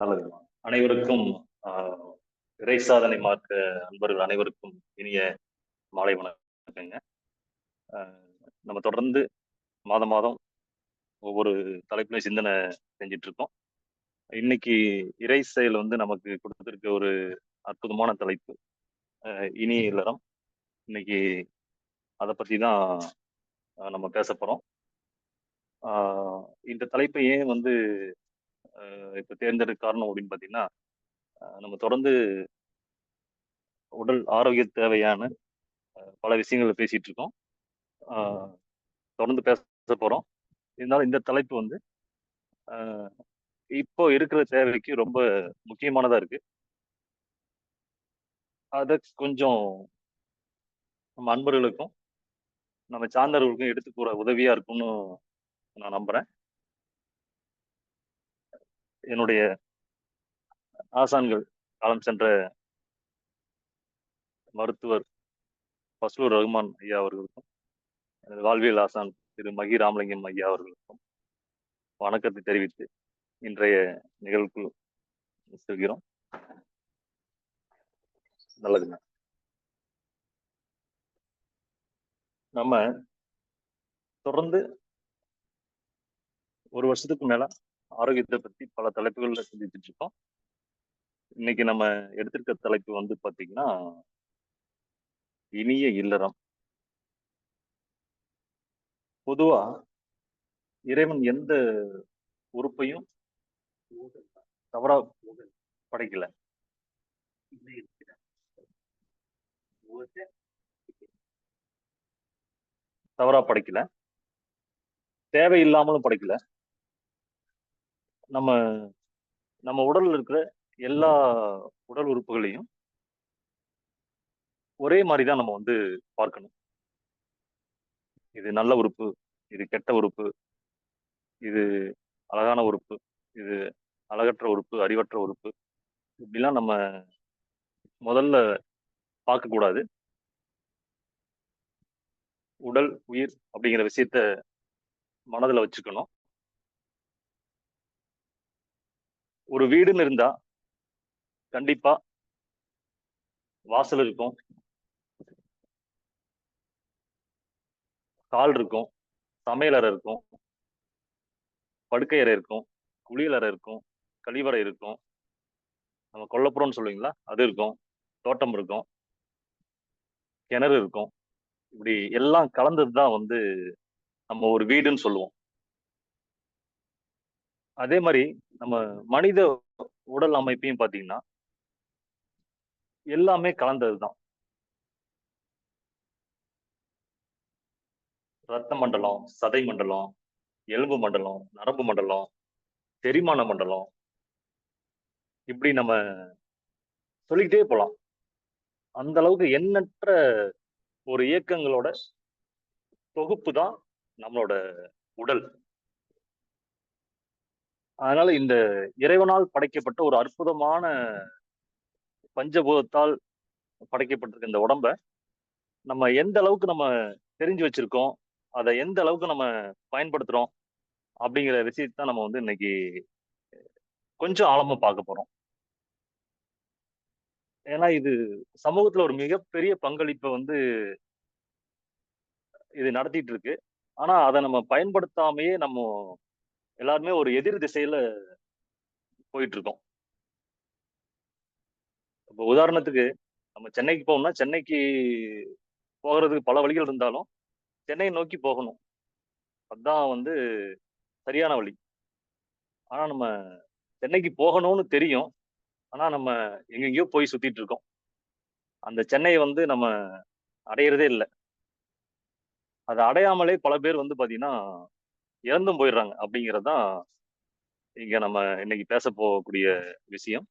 நல்லது. அனைவருக்கும் ஆஹ், இறை சாதனை மார்க்க அன்பர்கள் அனைவருக்கும் இனிய மாலை வணக்கங்க. ஆஹ், நம்ம தொடர்ந்து மாதம் மாதம் ஒவ்வொரு தலைப்புலையும் சிந்தனை செஞ்சுட்டு இருக்கோம். இன்னைக்கு இறை செயல் நமக்கு கொடுத்திருக்க ஒரு அற்புதமான தலைப்பு, இனிய இல்லறம். இன்னைக்கு அதை பத்தி தான் நம்ம பேச போறோம். ஆஹ், இந்த தலைப்பை ஏன் இப்ப தேர்ந்தெடுக்க காரணம் அப்படின்னு பாத்தீங்கன்னா, நம்ம தொடர்ந்து உடல் ஆரோக்கிய தேவையான பல விஷயங்களை பேசிட்டு இருக்கோம். ஆஹ் தொடர்ந்து பேச போறோம். இருந்தாலும் இந்த தலைப்பு ஆஹ் இப்போ இருக்கிற தேவைக்கு ரொம்ப முக்கியமானதா இருக்கு. அதை கொஞ்சம் நம்ம அன்பர்களுக்கும் நம்ம சார்ந்தவர்களுக்கும் எடுத்து கூற உதவியா இருக்கும்னு நான் நம்புறேன். என்னுடைய ஆசான்கள், காலம் சென்ற மருத்துவர் ஃபஸ்லூர் ரஹ்மான் ஐயா அவர்களுக்கும், எனது வாழ்வியல் ஆசான் திரு மகி ராமலிங்கம் ஐயா அவர்களுக்கும் வணக்கத்தை தெரிவித்து இன்றைய நிகழ்வுக்கு செல்கிறோம். நல்லதுங்க. நம்ம தொடர்ந்து ஒரு வருஷத்துக்கு மேல ஆரோக்கியத்தை பத்தி பல தலைப்புகள்ல சிந்திச்சுட்டு இருக்கோம். இன்னைக்கு நம்ம எடுத்திருக்க தலைப்பு பாத்தீங்கன்னா, இனிய இல்லறம். பொதுவா இறைவன் எந்த உறுப்பையும் தவறா படைக்கல. தவறா படைக்கல, தேவையில்லாமலும் படைக்கல. நம்ம நம்ம உடல்ல இருக்கிற எல்லா உடல் உறுப்புகளையும் ஒரே மாதிரிதான் நம்ம பார்க்கணும். இது நல்ல உறுப்பு, இது கெட்ட உறுப்பு, இது அழகான உறுப்பு, இது அழகற்ற உறுப்பு, அறிவற்ற உறுப்பு, இப்படிலாம் நம்ம முதல்ல பார்க்க கூடாது. உடல், உயிர் அப்படிங்கிற விஷயத்த மனதுல வச்சுக்கணும். ஒரு வீடுன்னு இருந்தா கண்டிப்பா வாசல் இருக்கும், கால் இருக்கும், சமையல் அறை இருக்கும், படுக்கை அறை இருக்கும், குளியல் அறை இருக்கும், கழிவறை இருக்கும், நம்ம கொல்லப்புறம்னு சொல்லுவீங்களா அது இருக்கும், தோட்டம் இருக்கும், கிணறு இருக்கும். இப்படி எல்லாம் கலந்ததுதான் நம்ம ஒரு வீடுன்னு சொல்லுவோம். அதே மாதிரி நம்ம மனித உடல் அமைப்பையும் பாத்தீங்கன்னா எல்லாமே கலந்ததுதான். ரத்த மண்டலம், சதை மண்டலம், எலும்பு மண்டலம், நரம்பு மண்டலம், செரிமான மண்டலம், இப்படி நம்ம சொல்லிக்கிட்டே போலாம். அந்த அளவுக்கு எண்ணற்ற ஒரு இயக்கங்களோட தொகுப்பு தான் நம்மளோட உடல். அதனால இந்த இறைவனால் படைக்கப்பட்ட ஒரு அற்புதமான பஞ்சபூதத்தால் படைக்கப்பட்டிருக்க இந்த உடம்ப நம்ம எந்த அளவுக்கு நம்ம தெரிஞ்சு வச்சிருக்கோம், அதை எந்த அளவுக்கு நம்ம பயன்படுத்துறோம் அப்படிங்கிற விஷயத்தான் நம்ம இன்னைக்கு கொஞ்சம் ஆழமா பார்க்க போறோம். ஏன்னா இது சமூகத்துல ஒரு மிகப்பெரிய பங்களிப்பை இது நடத்திட்டு இருக்கு. ஆனா அதை நம்ம பயன்படுத்தாமையே நம்ம எல்லாருமே ஒரு எதிர் திசையில போயிட்டு இருக்கோம். இப்போ உதாரணத்துக்கு நம்ம சென்னைக்கு போகணும்னா, சென்னைக்கு போகிறதுக்கு பல வழிகள் இருந்தாலும் சென்னையை நோக்கி போகணும். அதுதான் சரியான வழி. ஆனா நம்ம சென்னைக்கு போகணும்னு தெரியும். ஆனா நம்ம எங்கெங்கேயோ போய் சுத்திட்டு இருக்கோம். அந்த சென்னையை நம்ம அடையிறதே இல்லை. அதை அடையாமலே பல பேர் பாத்தீங்கன்னா இறந்தும் போயிடுறாங்க. அப்படிங்கறதுதான் இங்க நம்ம இன்னைக்கு பேச போகக்கூடிய விஷயம்.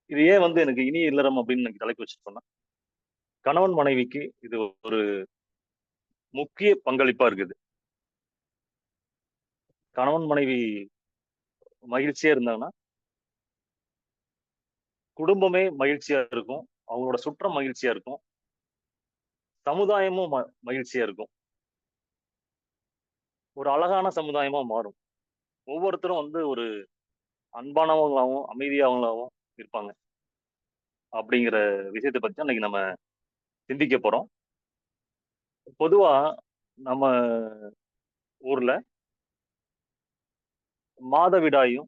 இது ஏன் எனக்கு இனிய இல்லறம் அப்படின்னு எனக்கு தலைப்பு வச்சிருக்கோம்னா, கணவன் மனைவிக்கு இது ஒரு முக்கிய பங்களிப்பா இருக்குது. கணவன் மனைவி மகிழ்ச்சியா இருந்தாங்கன்னா குடும்பமே மகிழ்ச்சியா இருக்கும், அவங்களோட சுற்றம் மகிழ்ச்சியா இருக்கும், சமுதாயமும் மகிழ்ச்சியா இருக்கும். ஒரு அழகான சமுதாயமா மாறும். ஒவ்வொருத்தரும் வந்து ஒரு அன்பானவங்களாவும், அமைதியானவங்களாவும் இருப்பாங்க. அப்படிங்கிற விஷயத்த பத்தி தான் இன்னைக்கு நம்ம சிந்திக்க போறோம். பொதுவா நம்ம ஊர்ல மாதவிடாயும்,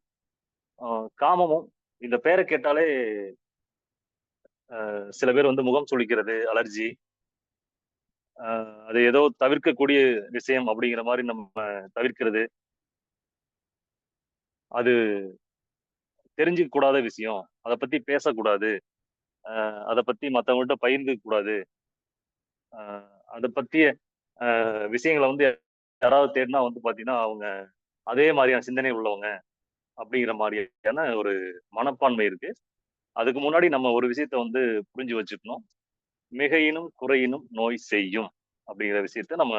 அ காமமும் இந்த பேர கேட்டாலே சில பேர் வந்து முகம் சுளிக்கிறது, அலர்ஜி, அது ஏதோ தவிர்க்கக்கூடிய விஷயம் அப்படிங்கிற மாரி நம்ம தவிர்க்கிறது. அது தெரிஞ்சுக்க கூடாத விஷயம். அத பத்தி பேசக்கூடாது. அத பத்தி மத்தவங்கள்ட்ட பகிர்ந்துக்க கூடாது. அ அத பத்திய விஷயங்கள வந்து யாராவது தேடினா வந்து பாத்தீங்கன்னா, அவங்க அதே மாரியான சிந்தனை உள்ளவங்க அப்படிங்கிற மாரியான ஒரு மனப்பான்மை இருக்கு. அதுக்கு முன்னாடி நம்ம ஒரு விஷயத்த வந்து புரிஞ்சு வச்சுக்கணும். "மிகையினும் குறையினும் நோய் செய்யும்" அப்படிங்கிற விஷயத்த நம்ம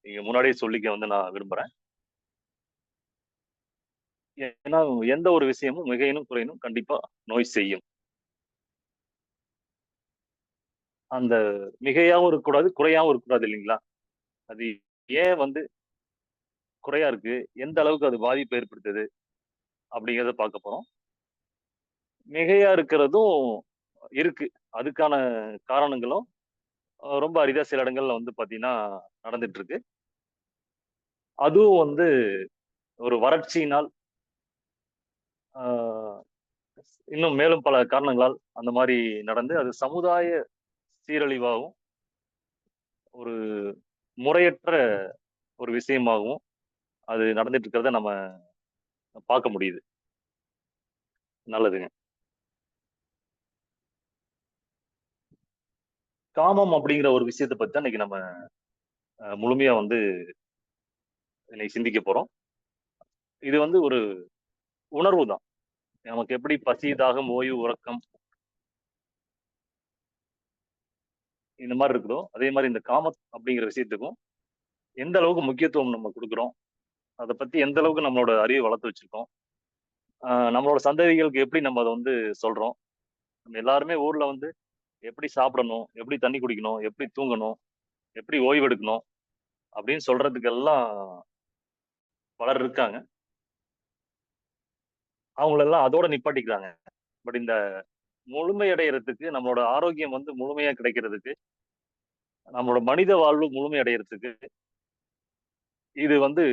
இங்க முன்னாடியே சொல்லிக்க வந்து நான் விரும்புறேன். ஏன்னா, எந்த ஒரு விஷயமும் மிகையினும் குறையினும் கண்டிப்பா நோய் செய்யும். அந்த மிகையாவும் இருக்கக்கூடாது, குறையாவும் இருக்கக்கூடாது இல்லைங்களா? அது ஏன் வந்து குறையா இருக்கு? எந்த அளவுக்கு அது பாதிப்ப ஏற்படுத்துது? அப்படிங்கிறத பார்க்க போறோம். மிகையா இருக்கிறதும் இருக்கு. அதுக்கான காரணங்களும் ரொம்ப அரிதா சில இடங்கள்ல வந்து பார்த்தீங்கன்னா, நடந்துட்டு இருக்கு. அதுவும் வந்து ஒரு வறட்சியினால், ஆ இன்னும் மேலும் பல காரணங்களால் அந்த மாரி நடந்து, அது சமுதாய சீரழிவாவும், ஒரு முறையற்ற ஒரு விஷயமாகவும் அது நடந்துட்டு இருக்கிறத நம்ம பார்க்க முடியுது. நல்லதுங்க. காமம் அப்படிங்கிற ஒரு விஷயத்த பத்தி தான் இன்னைக்கு நம்ம முழுமையா வந்து இன்னைக்கு சிந்திக்க போறோம். இது வந்து ஒரு உணர்வு தான். நமக்கு எப்படி பசி, தாகம், ஓய்வு, உறக்கம் இந்த மாரி இருக்குதோ, அதே மாரி இந்த காமம் அப்படிங்கிற விஷயத்துக்கும் எந்த அளவுக்கு முக்கியத்துவம் நம்ம குடுக்குறோம், அத பத்தி எந்த அளவுக்கு நம்மளோட அறிவ வளர்த்து வச்சிருக்கோம், நம்மளோட சந்ததிகளுக்கு எப்படி நம்ம அத வந்து சொல்றோம். நம்ம எல்லாருமே ஊர்ல வந்து எப்படி சாப்பிடணும், எப்படி தண்ணி குடிக்கணும், எப்படி தூங்கணும், எப்படி ஓய்வு எடுக்கணும் அப்படின்னு சொல்றதுக்கெல்லாம் பலர் இருக்காங்க. அவங்களெல்லாம் அதோட நிப்பாட்டிக்கிறாங்க. பட் இந்த முழுமை அடையறதுக்கு, நம்மளோட ஆரோக்கியம் வந்து முழுமையா கிடைக்கிறதுக்கு, நம்மளோட மனித வாழ்வு முழுமை அடையறதுக்கு, இது வந்து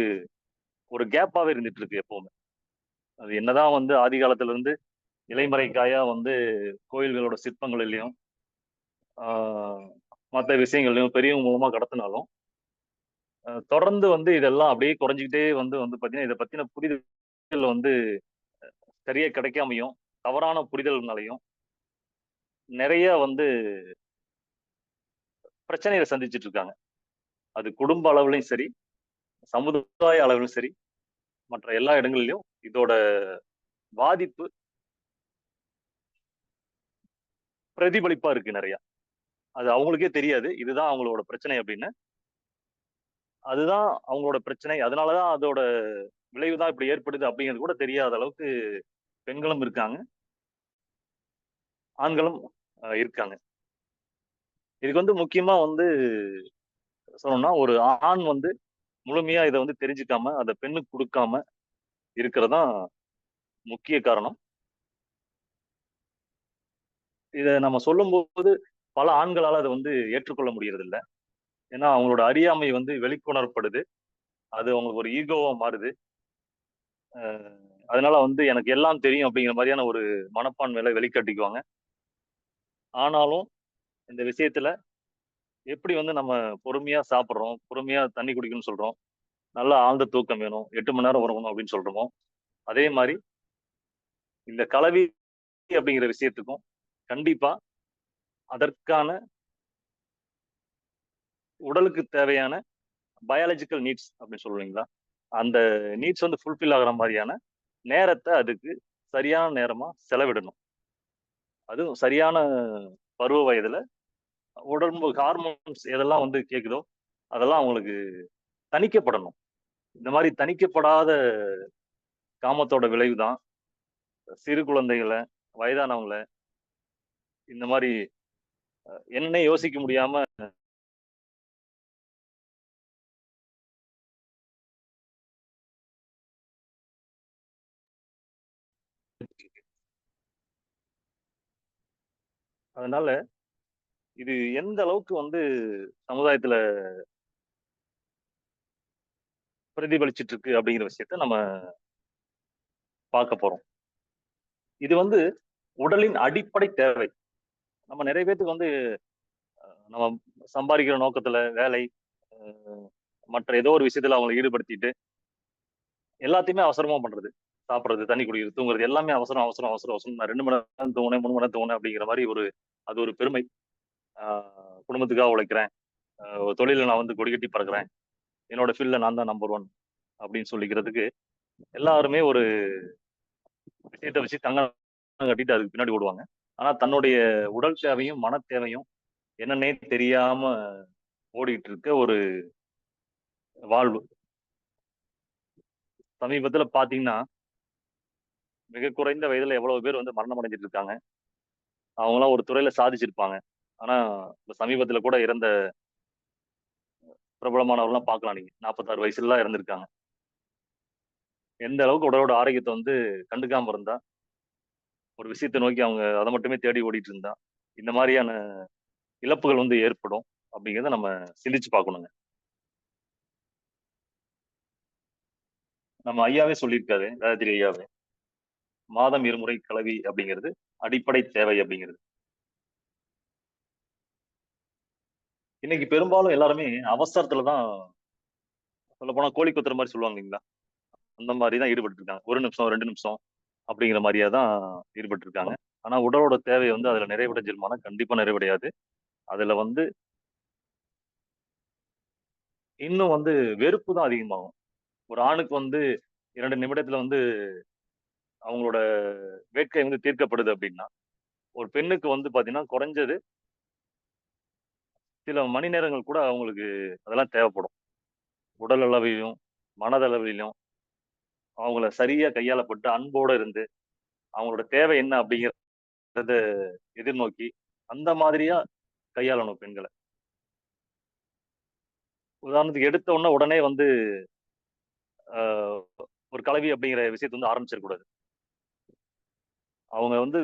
ஒரு கேப்பாவே இருந்துட்டு இருக்கு எப்பவுமே. அது என்னதான் வந்து ஆதி காலத்துல இருந்து இலைமறை காயா வந்து கோயில்களோட சிற்பங்களிலயும், ஆ மத்த விஷயங்கள்லயும் பெரியவங்க மூலமா கடத்துனாலும், தொடர்ந்து வந்து இதெல்லாம் அப்படியே குறைஞ்சுக்கிட்டே வந்து வந்து பார்த்தீங்கன்னா, இத பத்தின புரிதல் வந்து சரியா கிடைக்காமயும், தவறான புரிதல்னாலயும் நெறைய வந்து பிரச்சனைகள சந்திச்சுட்டு இருக்காங்க. அது குடும்ப அளவுலயும் சரி, சமுதாய அளவிலும் சரி, மற்ற எல்லா இடங்கள்லயும் இதோட பாதிப்பு பிரதிபலிப்பா இருக்கு நெறையா. அது அவங்களுக்கே தெரியாது. இதுதான் அவங்களோட பிரச்சனை அப்படின்னு. அதுதான் அவங்களோட பிரச்சனை. அதனால தான் அதோட விளைவு தான் இப்படி ஏற்படுது அப்படிங்கிறது கூட தெரியாத அளவுக்கு பெண்களும் இருக்காங்க. ஆண்களும் இருக்காங்க. இதுக்கு வந்து முக்கியமா வந்து சொல்லணும்னா, ஒரு ஆண் வந்து முழுமையா இத வந்து தெரிஞ்சுக்காம, அத பெண்ணுக்கு குடுக்காம இருக்கிறது தான் முக்கிய காரணம். இத நம்ம சொல்லும்போது பல ஆண்களால அத வந்து ஏற்றுக்கொள்ள முடியறதில்ல. ஏன்னா, அவங்களோட அறியாமை வந்து வெளிக்கொணரப்படுது. அது அவங்களுக்கு ஒரு ஈகோவா மாறுது. அ அதனால வந்து எனக்கு எல்லாம் தெரியும் அப்படிங்கிற மாரியான ஒரு மனப்பான்மையில வெளிக்காட்டிக்குவாங்க. ஆனாலும் இந்த விஷயத்துல எப்படி வந்து நம்ம பொறுமையா சாப்பிடுறோம், பொறுமையா தண்ணி குடிக்கணும்னு சொல்றோம், நல்லா ஆழ்ந்த தூக்கம் வேணும், 8 மணி நேரம் உறங்கணும் அப்படின்னு சொல்றோமோ, அதே மாரி இந்த கலவி அப்படிங்கிற விஷயத்துக்கும் கண்டிப்பா அதற்கான உடலுக்கு தேவையான பயாலஜிக்கல் நீட்ஸ் அப்படின்னு சொல்லுவீங்களா? அந்த நீட்ஸ் வந்து ஃபுல்ஃபில் ஆகுற மாரியான நேரத்த அதுக்கு சரியான நேரமா செலவிடணும். அதுவும் சரியான பருவ வயதுல உடம்பு ஹார்மோன்ஸ் எதெல்லாம் வந்து கேக்குதோ, அதெல்லாம் அவங்களுக்கு தணிக்கப்படணும். இந்த மாரி தணிக்கப்படாத காமத்தோட விளைவு தான் சிறு குழந்தைகள, வயதானவங்கள இந்த மாரி என்னன்னே யோசிக்க முடியாம அதனால இது எந்த அளவுக்கு வந்து சமுதாயத்துல பிரதிபலிச்சிட்டு இருக்கு அப்படிங்கிற விஷயத்த நம்ம பார்க்க போறோம். இது வந்து உடலின் அடிப்படை தேவை. நம்ம நிறைய பேத்துக்கு வந்து நம்ம சம்பாதிக்கிற நோக்கத்துல வேலை, மற்ற ஏதோ ஒரு விஷயத்துல அவங்களை ஈடுபடுத்திட்டு எல்லாத்தையுமே அவசரமா பண்றது. சாப்பிடுறது, தண்ணி குடிக்கிறது, தூங்குறது எல்லாமே அவசரம், அவசரம், அவசரம், அவசரம். நான் 2 மணி நேரம் தூங்குனேன், 3 மணி நேரம் தூங்குனேன் அப்படிங்கிற மாரி அது ஒரு பெருமை. ஆ குடும்பத்துக்காக உழைக்கிறேன். தொழில்ல நான் வந்து கொடிகட்டி பறக்கிறேன். என்னோட ஃபீல்ட்ல நான் தான் நம்பர் 1 அப்படின்னு சொல்லிக்கிறதுக்கு எல்லாருமே ஒரு விஷயத்த வச்சு கங்கணம் கட்டிட்டு அதுக்கு பின்னாடி ஓடுவாங்க. ஆனா தன்னுடைய உடல் தேவையும், மன தேவையும் என்னன்னே தெரியாம ஓடிட்டு இருக்க ஒரு வாழ்வு. சமீபத்துல பார்த்தீங்கன்னா, மிக குறைந்த வயதுல எவ்வளவு பேர் வந்து மரணம் அடைஞ்சுட்டு இருக்காங்க. அவங்கலாம் ஒரு துறையில சாதிச்சிருப்பாங்க. ஆனா, இப்ப சமீபத்துல கூட இறந்த பிரபலமானவர்லாம் பார்க்கலாம் நீங்க. 46 வயசுலலாம் இறந்திருக்காங்க. எந்த அளவுக்கு உடலோட ஆரோக்கியத்த வந்து கண்டுக்காம இருந்தா, ஒரு விஷயத்த நோக்கி அவங்க அத மட்டுமே தேடி ஓடிட்டு இருந்தா, இந்த மாரியான இழப்புகள் வந்து ஏற்படும். அப்படிங்கிறத நம்ம சிந்திச்சு பார்க்கணுங்க. நம்ம ஐயாவே சொல்லியிருக்காரு, வேதாத்திரி ஐயாவே. மாதம் இருமுறை கலவி அப்படிங்கிறது அடிப்படை தேவை அப்படிங்கிறது. இன்னைக்கு பெரும்பாலும் எல்லாருமே அவசரத்துல தான் சொல்லப்போனா கோழி கொத்துற மாரி சொல்லுவாங்க இல்லீங்களா? அந்த மாரி தான் ஈடுபட்டு இருக்காங்க. 1 நிமிஷம், 2 நிமிஷம் அப்படிங்கிற மாரியா தான் ஈடுபட்டு இருக்காங்க. ஆனா உடலோட தேவை வந்து அதுல நிறைவடைஞ்சிருமானா கண்டிப்பா நிறைவடையாது. அதுல வந்து இன்னும் வந்து வெறுப்பு தான் அதிகமாகும். ஒரு ஆணுக்கு வந்து 2 நிமிடத்துல வந்து அவங்களோட வேட்கை வந்து தீர்க்கப்படுது அப்படின்னா, ஒரு பெண்ணுக்கு வந்து பாத்தீங்கன்னா குறைஞ்சது சில மணி நேரங்கள் கூட அவங்களுக்கு அதெல்லாம் தேவைப்படும். உடல் அளவிலும், மனதளவிலும் அவங்கள சரியா கையாளப்பட்டு அன்போட இருந்து, அவங்களோட தேவை என்ன அப்படிங்கிறத எதிர்நோக்கி, அந்த மாதிரியா கையாளணும் பெண்கள. உதாரணத்துக்கு எடுத்த உடனே வந்து அ ஒரு கலவி அப்படிங்கிற விஷயத்த வந்து ஆரம்பிச்சிடக்கூடாது. அவங்க வந்து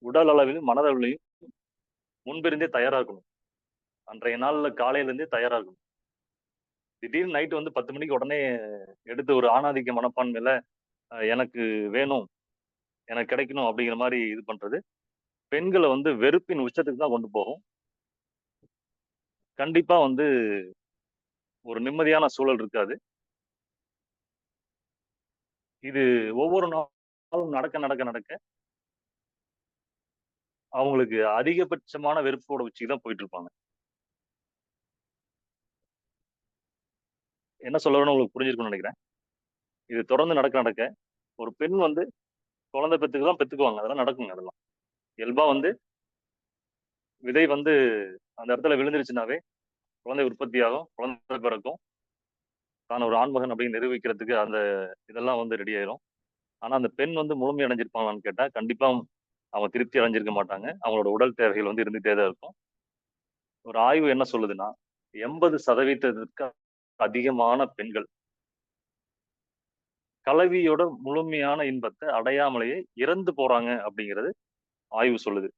உடல் அளவிலும், மனதளவிலும் முன்பிருந்தே தயாரா இருக்கணும். அன்றைய நாள்ல காலையில இருந்தே தயாரா இருக்கணும். திடீர்னு நைட் வந்து 10 மணிக்கு உடனே எடுத்து ஒரு ஆணாதிக்க மனப்பான்மையில எனக்கு வேணும், எனக்கு கிடைக்கணும் அப்படிங்கிற மாரி இது பண்றது, பெண்கள வந்து வெறுப்பின் உச்சத்துக்கு தான் கொண்டு போகும். கண்டிப்பா வந்து ஒரு நிம்மதியான சூழல் இருக்காது. இது ஒவ்வொரு நாளும் நடக்க, நடக்க, நடக்க அவங்களுக்கு அதிகபட்சமான வெறுப்போட உச்சிக்கு தான் போயிட்டு இருப்பாங்க. என்ன சொல்ல வரேன்னு உங்களுக்கு புரிஞ்சிருக்கும்னு நெனைக்கிறேன். இது தொடர்ந்து நடக்க, நடக்க ஒரு பெண் வந்து குழந்தை பெத்துக்குவாங்க. அதெல்லாம் நடக்குங்க அதெல்லாம். இயல்பா வந்து விதை வந்து அந்த இடத்துல விழுந்துருச்சுனாவே, குழந்தை உற்பத்தியாகும், குழந்தை பிறக்கும். தான் ஒரு ஆண்மகன் அப்படின்னு நிரூபிக்கிறதுக்கு அந்த இதெல்லாம் வந்து ரெடி ஆயிரும். ஆனா அந்த பெண் வந்து முழுமை அடைஞ்சிருப்பாங்களான்னு கேட்டா, கண்டிப்பா அவங்க திருப்தி அடைஞ்சிருக்க மாட்டாங்க. அவங்களோட உடல் தேவைகள் வந்து இருந்துட்டே தான் இருக்கும். ஒரு ஆய்வு என்ன சொல்லுதுன்னா, 80% அதிகமான பெண்கள் கலவியோட முழுமையான இன்பத்த அடையாமலேயே இறந்து போறாங்க அப்படிங்கிறது ஆய்வு சொல்லுது.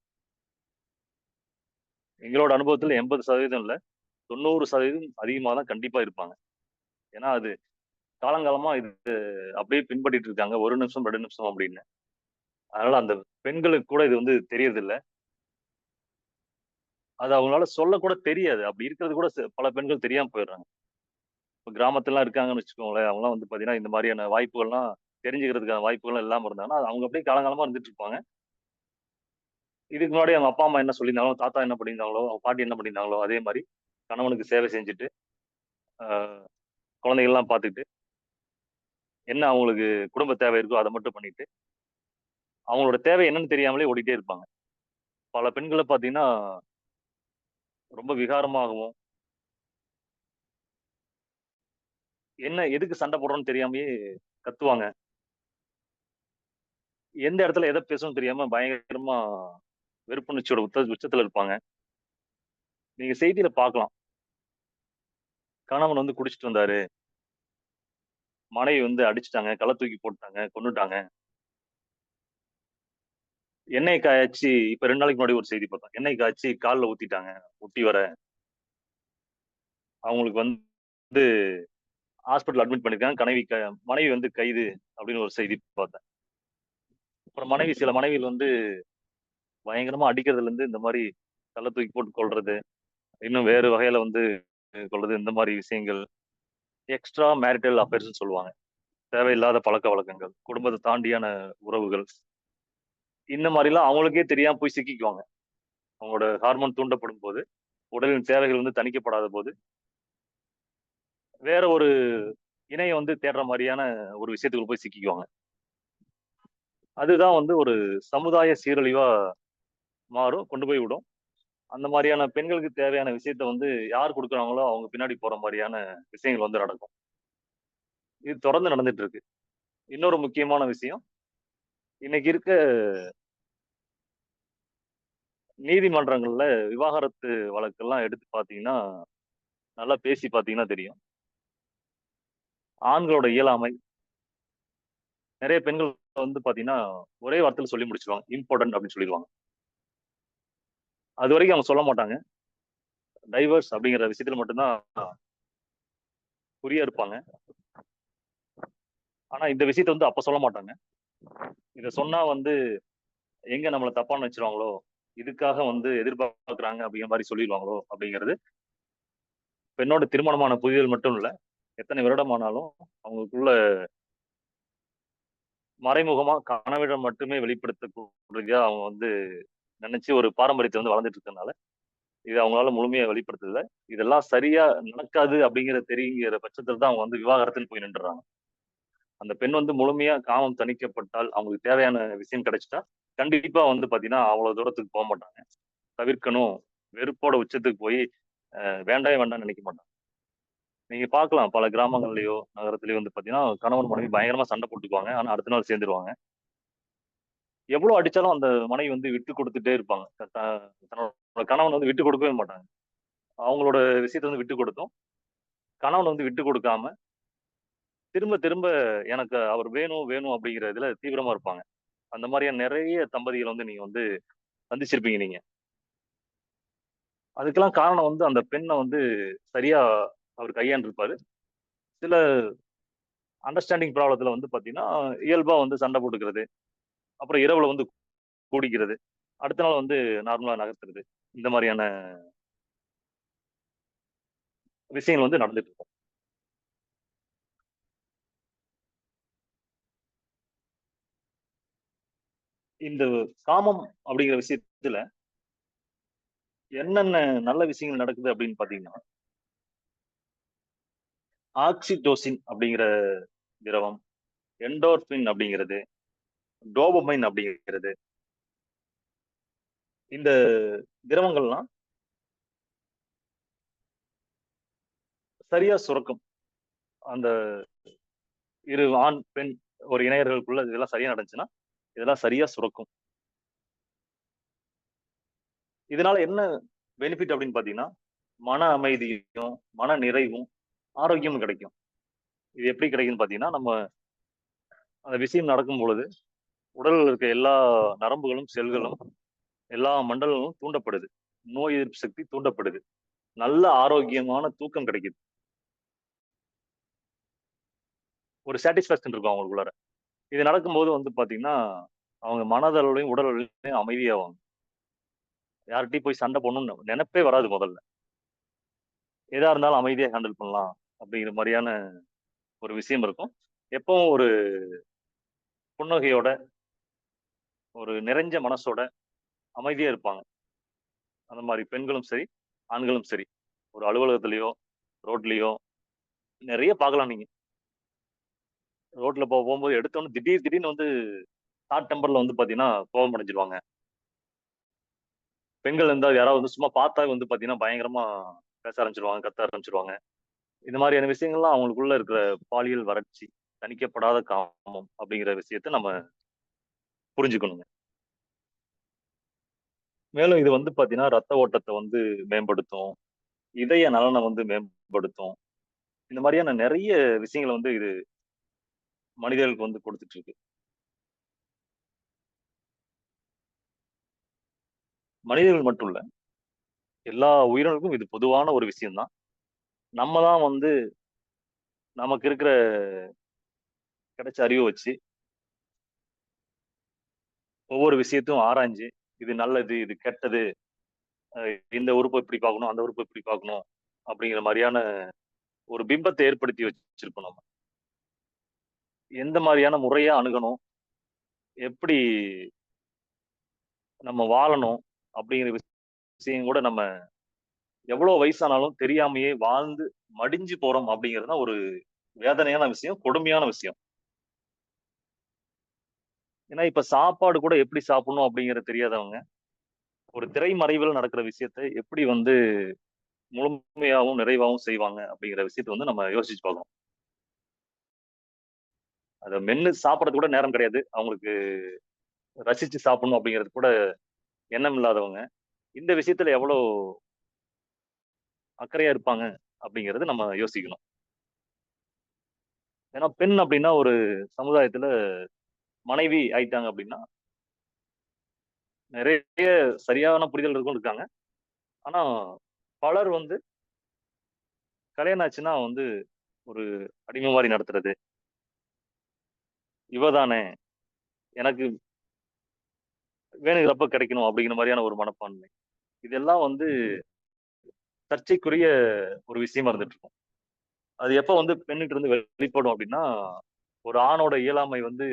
எங்களோட அனுபவத்துல 80% இல்ல, 90% அதிகமா தான் கண்டிப்பா இருப்பாங்க. ஏன்னா அது காலங்காலமா இது அப்படியே பின்பற்றிட்டு இருக்காங்க. 1 நிமிஷம், 2 நிமிஷம் அப்படின்னு. அதனால அந்த பெண்களுக்கு கூட இது வந்து தெரியறதில்ல. அது அவங்களால சொல்லக்கூட தெரியாது. அப்படி இருக்கிறது கூட பல பெண்கள் தெரியாம போயிடுறாங்க. இப்ப கிராமத்துலலாம் இருக்காங்கன்னு வச்சுக்கோங்களேன். அவங்கலாம் வந்து பார்த்தீங்கன்னா, இந்த மாரியான வாய்ப்புகள்லாம் தெரிஞ்சுக்கிறதுக்கான வாய்ப்புகள் இல்லாம இருந்தாங்கன்னா, அவங்க அப்படியே காலங்காலமா இருந்துட்டு இருப்பாங்க. இதுக்கு முன்னாடி அவங்க அப்பா, அம்மா என்ன சொல்லியிருந்தாங்களோ, தாத்தா என்ன பண்ணியிருந்தாங்களோ, அவங்க பாட்டி என்ன பண்ணியிருந்தாங்களோ, அதே மாரி கணவனுக்கு சேவை செஞ்சுட்டு, ஆ குழந்தைகள்லாம் பார்த்துக்கிட்டு, என்ன அவங்களுக்கு குடும்ப தேவை இருக்கோ அத மட்டும் பண்ணிட்டு, அவங்களோட தேவை என்னன்னு தெரியாமலே ஓடிட்டே இருப்பாங்க. பல பெண்கள பார்த்தீங்கன்னா, ரொம்ப விகாரமாகவும், என்ன எதுக்கு சண்டை போடுறோம்ன்னு தெரியாமயே கத்துவாங்க. எந்த இடத்துல எத பேசணும்னு தெரியாம பயங்கரமா வெறுப்புணர்ச்சியோட உச்சத்துல இருப்பாங்க. நீங்க செய்தியில பார்க்கலாம். கணவன் வந்து குடிச்சிட்டு வந்தாரு. மனைவி வந்து அடிச்சுட்டாங்க, கள்ள தூக்கி போட்டுட்டாங்க, கொன்னுட்டாங்க. எண்ணெய் காய்ச்சி இப்ப 2 நாளைக்கு முன்னாடி ஒரு செய்தி பார்த்தோம். எண்ணெய் காய்ச்சி கால்ல ஊத்திட்டாங்க. ஒட்டி வர அவங்களுக்கு வந்து ஹாஸ்பிட்டல் அட்மிட் பண்ணியிருக்காங்க. மனைவி வந்து கைது அப்படின்னு ஒரு செய்தி பார்த்தேன். அப்புறம் சில மனைவிகள் வந்து பயங்கரமா அடிக்கிறதுல இருந்து இந்த மாரி கல்ல தூக்கி போட்டு கொல்றது, இன்னும் வேறு வகையில வந்து கொல்றது இந்த மாரி விஷயங்கள். எக்ஸ்ட்ரா மேரிட்டல் அஃபேர்ஸ்ன்னு சொல்லுவாங்க. தேவையில்லாத பழக்கவழக்கங்கள், குடும்பத்த தாண்டியான உறவுகள். இந்த மாரிலாம் அவங்களுக்கே தெரியாம போய் சிக்கிக்குவாங்க. அவங்களோட ஹார்மோன் தூண்டப்படும்போது, உடலின் தேவைகள் வந்து தணிக்கப்படாத போது, வேற ஒரு இணைய வந்து தேடுற மாரியான ஒரு விஷயத்துக்குள்ள போய் சிக்கிக்குவாங்க. அதுதான் வந்து ஒரு சமுதாய சீரழிவா மாறும், கொண்டு போய் விடும். அந்த மாரியான பெண்களுக்கு தேவையான விஷயத்த வந்து யார் குடுக்குறாங்களோ, அவங்க பின்னாடி போற மாரியான விஷயங்கள் வந்து நடக்கும். இது தொடர்ந்து நடந்துட்டு இருக்கு. இன்னொரு முக்கியமான விஷயம், இன்னைக்கு இருக்க நீதிமன்றங்கள்ல விவாகரத்து வழக்கெல்லாம் எடுத்து பார்த்தீங்கன்னா, நல்லா பேசி பார்த்தீங்கன்னா தெரியும். ஆண்களோட இயலாமை, நெறைய பெண்கள் வந்து பார்த்தீங்கன்னா, ஒரே வார்த்தையில சொல்லி முடிச்சுருவாங்க. இம்பார்ட்டன்ட் அப்படின்னு சொல்லிருவாங்க. அதுவரைக்கும் அவங்க சொல்ல மாட்டாங்க. டைவர்ஸ் அப்படிங்கிற விஷயத்துல மட்டும் தான் குறியா இருப்பாங்க. ஆனா இந்த விஷயத்த வந்து அப்ப சொல்ல மாட்டாங்க. இத சொன்னா வந்து எங்க நம்மள தப்பா நெனச்சுருவாங்களோ, இதுக்காக வந்து எதிர்பார்க்குறாங்க அப்படிங்கிற மாரி சொல்லிருவாங்களோ அப்படிங்கிறது, பெண்ணோட திருமணமான புதிதில் மட்டும் இல்ல. எத்தனை வருடம் ஆனாலும் அவங்களுக்குள்ள மறைமுகமா கணவனிடம் மட்டுமே வெளிப்படுத்தக்கூடியதா அவங்க வந்து நெனச்சு ஒரு பாரம்பரியத்த வந்து வளர்ந்துட்டு இருக்கனால, இத அவங்களால முழுமையா வெளிப்படுத்தல. இதெல்லாம் சரியா நடக்காது அப்படிங்கிற தெரியுங்கிற பட்சத்துல தான் அவங்க வந்து விவாகரத்துன்னு போய் நின்டுறாங்க. அந்த பெண் வந்து முழுமையா காமம் தணிக்கப்பட்டால், அவங்களுக்கு தேவையான விஷயம் கிடைச்சுட்டா, கண்டிப்பா வந்து பாத்தீங்கன்னா, அவ்வளவு தூரத்துக்கு போமாட்டாங்க. தவிர்க்கணும். வெறுப்போட உச்சத்துக்கு போய் வேண்டவே வேண்டாம்னு நினைக்க மாட்டாங்க. நீங்க பார்க்கலாம் பல கிராமங்கள்லயோ, நகரத்திலயோ வந்து பாத்தீங்கன்னா, கணவன் மனைவி பயங்கரமா சண்டை போட்டுக்குவாங்க. ஆனா அடுத்த நாள் சேர்ந்துருவாங்க. எவ்வளவு அடிச்சாலும் அந்த மனைவி வந்து விட்டு குடுத்துட்டே இருப்பாங்க. தன்னோட கணவன் வந்து விட்டு கொடுக்கவே மாட்டாங்க. அவங்களோட விஷயத்த வந்து விட்டு கொடுத்தும், கணவன் வந்து விட்டு கொடுக்காம, திரும்ப திரும்ப எனக்கு அவர் வேணும், வேணும் அப்படிங்கிற இதுல தீவிரமா இருப்பாங்க. அந்த மாரியான நெறைய தம்பதிகள வந்து நீங்க வந்து சந்திச்சிருப்பீங்க நீங்க. அதுக்கெல்லாம் காரணம் வந்து அந்த பெண்ண வந்து சரியா அவர் கையாண்டிருப்பாரு. சில அண்டர்ஸ்டாண்டிங் ப்ராப்ளத்துல வந்து பாத்தீங்கன்னா, இயல்பா வந்து சண்டை போட்டுக்கிறது. அப்புறம் இரவுல வந்து கூடிக்கிறது. அடுத்த நாள் வந்து நார்மலா நகர்த்துறது. இந்த மாரியான விஷயங்கள் வந்து நடந்துட்டு இருக்கும். இந்த காமம் அப்படிங்கிற விஷயத்துல என்னென்ன நல்ல விஷயங்கள் நடக்குது அப்படின்னு பாத்தீங்கன்னா, ஆக்ஸிடோசின் அப்படிங்கிற திரவம், என்டோர்பின் அப்படிங்கிறது, டோபமைன் அப்படிங்கிறது. இந்த திரவங்கள்லாம் சரியா சுரக்கும். அந்த ஆண், பெண் ஒரு இணையர்களுக்குள்ள இதெல்லாம் சரியா நடந்துச்சுன்னா, இதெல்லாம் சரியா சுரக்கும். இதனால என்ன பெனிஃபிட் அப்படின்னு பார்த்தீங்கன்னா, மன அமைதியும், மன நிறைவும், ஆரோக்கியமும் கிடைக்கும். இது எப்படி கிடைக்கும்னு பார்த்தீங்கன்னா, நம்ம அந்த விஷயம் நடக்கும் பொழுது, உடல்ல இருக்க எல்லா நரம்புகளும், செல்களும், எல்லா மண்டலங்களும் தூண்டப்படுது. நோய் எதிர்ப்பு சக்தி தூண்டப்படுது. நல்ல ஆரோக்கியமான தூக்கம் கிடைக்குது. ஒரு சாட்டிஸ்ஃபேக்ஷன் இருக்கும் அவங்களுக்குள்ளார. இது நடக்கும்போது வந்து பார்த்தீங்கன்னா, அவங்க மனதளவிலும், உடல் அளவிலும் அமைதியாவாங்க. யார்ட்டயும் போய் சண்டை போடணும்னு நெனைப்பே வராது முதல்ல. எதா இருந்தாலும் அமைதியா ஹேண்டில் பண்ணலாம். அப்படிங்கிற மாரியான ஒரு விஷயம் இருக்கும். எப்பவும் ஒரு புன்னகையோட, ஒரு நிறைஞ்ச மனசோட அமைதியா இருப்பாங்க. அந்த மாரி பெண்களும் சரி, ஆண்களும் சரி. ஒரு அலுவலகத்திலயோ, ரோட்லயோ நெறைய பார்க்கலாம் நீங்க. ரோட்ல போகும்போது எடுத்தோனே திடீர் திடீர்னு வந்து ஷார்ட் டெம்பர்ல வந்து பார்த்தீங்கன்னா, கோவம் அடைஞ்சிருவாங்க. பெண்கள் இருந்தா யாராவது வந்து சும்மா பார்த்தாவே வந்து பார்த்தீங்கன்னா, பயங்கரமா பேச ஆரம்பிச்சுருவாங்க, கத்த ஆரம்பிச்சுருவாங்க. இந்த மாரியான விஷயங்கள்லாம் அவங்களுக்குள்ள இருக்கிற பாலியல் வறட்சி, தணிக்கப்படாத காமம் அப்படிங்கிற விஷயத்த நம்ம புரிஞ்சுக்கணுங்க. மேலும் இது வந்து பார்த்தீங்கன்னா, ரத்த ஓட்டத்த வந்து மேம்படுத்தும். இதய நலன வந்து மேம்படுத்தும். இந்த மாரியான நெறைய விஷயங்கள வந்து இது மனிதர்களுக்கு வந்து குடுத்துட்டு இருக்கு. மனிதர்கள் மட்டும் இல்ல, எல்லா உயிரினங்களுக்கும் இது பொதுவான ஒரு விஷயம் தான். நம்ம தான் வந்து நமக்கு இருக்கிற கிடைச்ச அறிவ வச்சு ஒவ்வொரு விஷயத்தையும் ஆராய்ஞ்சு, இது நல்லது, இது கெட்டது, அ இந்த உறுப்ப இப்படி பார்க்கணும், அந்த உறுப்ப இப்படி பார்க்கணும், அப்படிங்கிற மாரியான ஒரு பிம்பத்த ஏற்படுத்தி வச்சிருக்கோம் நம்ம. எந்த மாரியான முறையா அணுகணும், எப்படி நம்ம வாழணும் அப்படிங்கிற விஷயம் கூட நம்ம எவ்வளோ வயசானாலும் தெரியாமயே வாழ்ந்து மடிஞ்சு போறோம் அப்படிங்கிறது தான் ஒரு வேதனையான விஷயம், கொடுமையான விஷயம். ஏன்னா இப்ப சாப்பாடு கூட எப்படி சாப்பிடணும் அப்படிங்கிறது தெரியாதவங்க, ஒரு திரைமறைவுல நடக்கிற விஷயத்த எப்படி வந்து முழுமையாவும், நிறைவாவும் செய்வாங்க அப்படிங்கிற விஷயத்த வந்து நம்ம யோசிச்சு பார்க்கணும். அத மென்னு சாப்பிடறதுக்கு கூட நேரம் கிடையாது. அவங்களுக்கு ரசிச்சு சாப்பிடணும் அப்படிங்கிறது கூட எண்ணம் இல்லாதவங்க, இந்த விஷயத்துல எவ்வளோ அக்கறையா இருப்பாங்க அப்படிங்கிறது நம்ம யோசிக்கணும். ஏன்னா பெண் அப்படின்னா ஒரு சமுதாயத்துல மனைவி ஆயிட்டாங்க அப்படின்னா, நிறைய சரியான புரிதல் இருக்கும் இருக்காங்க. ஆனா பலர் வந்து கல்யாணம் ஆச்சுன்னா வந்து ஒரு அடிமை மாரி நடத்துறது. இவ தானே எனக்கு வேணுங்கிறப்ப கிடைக்கணும் அப்படிங்கிற மாரியான ஒரு மனப்பான்மை. இதெல்லாம் வந்து சர்ச்சைக்குரிய ஒரு விஷயமா இருந்துட்டு இருக்கும். அது எப்ப வந்து பெண்ணுட்ட இருந்து வெளிப்படும் அப்படின்னா, ஒரு ஆணோட இயலாமை வந்து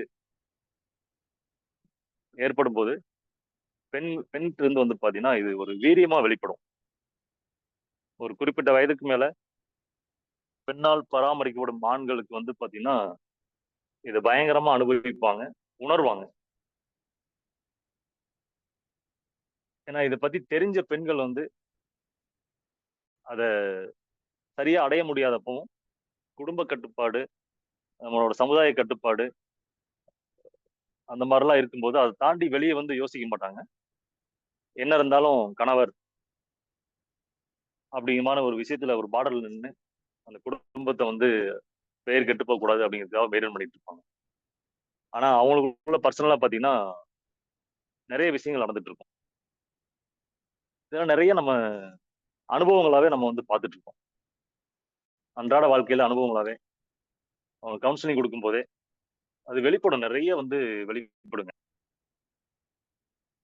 ஏற்படும்போது, பெண்கிட்ட இருந்து வந்து பாத்தீங்கன்னா, இது ஒரு வீரியமா வெளிப்படும். ஒரு குறிப்பிட்ட வயதுக்கு மேல பெண்ணால் பராமரிக்கப்படும் ஆண்களுக்கு வந்து பாத்தீங்கன்னா, இத பயங்கரமா அனுபவிப்பாங்க, உணர்வாங்க. ஏன்னா இத பத்தி தெரிஞ்ச பெண்கள் வந்து அத சரியா அடைய முடியாதப்பவும், குடும்ப கட்டுப்பாடு, நம்மளோட சமுதாய கட்டுப்பாடு, அந்த மாரிலாம் இருக்கும்போது, அத தாண்டி வெளிய வந்து யோசிக்க மாட்டாங்க. என்ன இருந்தாலும் கணவர் அப்படிங்கமான ஒரு விஷயத்துல ஒரு பார்டர்ல நின்னு, அந்த குடும்பத்த வந்து பெயர் கெட்டு போகக்கூடாது அப்படிங்கிறதுக்காக மெயின்டெயின் பண்ணிட்டு இருப்பாங்க. ஆனா அவங்களுக்குள்ள பர்சனலா பாத்தீங்கன்னா, நெறைய விஷயங்கள் நடந்துட்டு இருக்கும். இதெல்லாம் நெறைய நம்ம அனுபவங்களாவே நம்ம வந்து பாத்துட்டு இருக்கோம். அன்றாட வாழ்க்கையில அனுபவங்களாவே, அவங்க கவுன்சிலிங் குடுக்கும்போதே, அது வெளிப்படும். நெறைய வந்து வெளிப்படுங்க.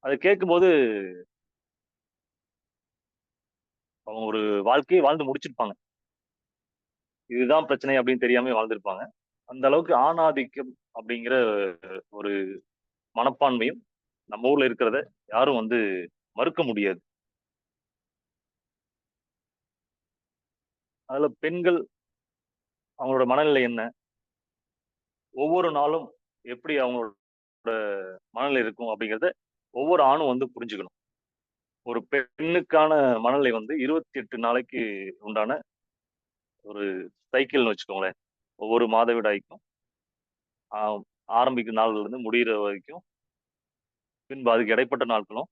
அத கேட்கும்போது, அவங்க ஒரு வாழ்க்கையே வாழ்ந்து முடிச்சிருப்பாங்க. இதுதான் பிரச்சனை அப்படின்னு தெரியாமயே வாழ்ந்திருப்பாங்க. அந்த அளவுக்கு ஆணாதிக்கம் அப்படிங்கிற ஒரு மனப்பான்மையும் நம்ம ஊர்ல இருக்கிறத யாரும் வந்து மறுக்க முடியாது. அதுல பெண்கள் அவங்களோட மனநிலை என்ன? ஒவ்வொரு நாளும் எப்படி அவங்களோட மனநிலை இருக்கும் அப்படிங்கிறத ஒவ்வொரு ஆணும் வந்து புரிஞ்சுக்கணும். ஒரு பெண்ணுக்கான மனநிலை வந்து 28 நாளைக்கு உண்டான ஒரு சைக்கிள்னு வச்சுக்கோங்களேன். ஒவ்வொரு மாதவிடாய்க்கும் ஆ ஆரம்பிக்கும் நாள்ல இருந்து முடியிற வரைக்கும், பின்பு அதுக்கு இடைப்பட்ட நாட்களும்,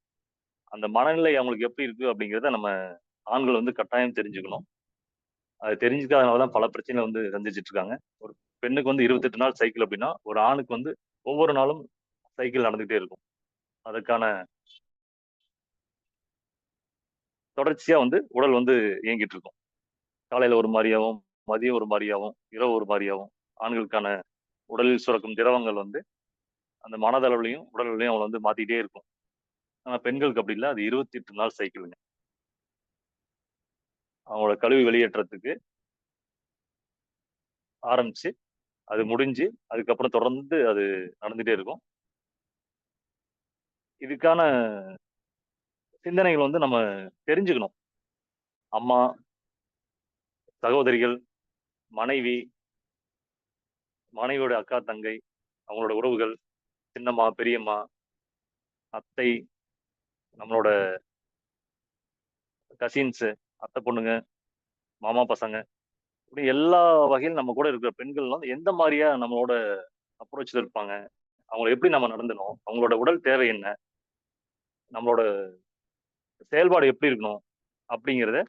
அந்த மனநிலை அவங்களுக்கு எப்படி இருக்கு அப்படிங்கிறத நம்ம ஆண்கள் வந்து கட்டாயம் தெரிஞ்சுக்கணும். அது தெரிஞ்சுக்காதனால தான் பல பிரச்சனைகள வந்து சந்திச்சுட்டு இருக்காங்க. ஒரு பெண்ணுக்கு வந்து 28 நாள் சைக்கிள் அப்படின்னா, ஒரு ஆணுக்கு வந்து ஒவ்வொரு நாளும் சைக்கிள் நடந்துகிட்டே இருக்கும். அதுக்கான தொடர்ச்சியா வந்து உடல் வந்து இயங்கிட்டு இருக்கும். காலையில ஒரு மாரியாவும், மதியம் ஒரு மாரியாவும், இரவு ஒரு மாரியாவும், ஆண்களுக்கான உடலில் சுரக்கும் திரவங்கள் வந்து அந்த மனதளவிலயும், உடல் அளவிலயும் அவங்கள வந்து மாத்திட்டே இருக்கும். ஆனா பெண்களுக்கு அப்படி இல்ல. அது 28 நாள் சைக்கிள்ங்க. அவங்களோட கழிவு வெளியேற்றத்துக்கு ஆரம்பிச்சு, அது முடிஞ்சு, அதுக்கப்புறம் தொடர்ந்து அது நடந்துட்டே இருக்கும். இதுக்கான சிந்தனைகள் வந்து நம்ம தெரிஞ்சுக்கணும். அம்மா, சகோதரிகள், மனைவி, மனைவியோட அக்கா, தங்கை, அவங்களோட உறவுகள், சின்னம்மா, பெரியம்மா, அத்தை, நம்மளோட கசின்ஸ், அத்தை பொண்ணுங்க, மாமா பசங்க, இப்படி எல்லா வகையிலும் நம்ம கூட இருக்கிற பெண்கள் வந்து எந்த மாரியா நம்மளோட அப்ரோச்ல இருப்பாங்க? அவங்கள எப்படி நம்ம நடந்துக்கணும்? அவங்களோட உடல் தேவை என்ன? நம்மளோட செயல்பாடு எப்படி இருக்கணும்? அப்படிங்கிறத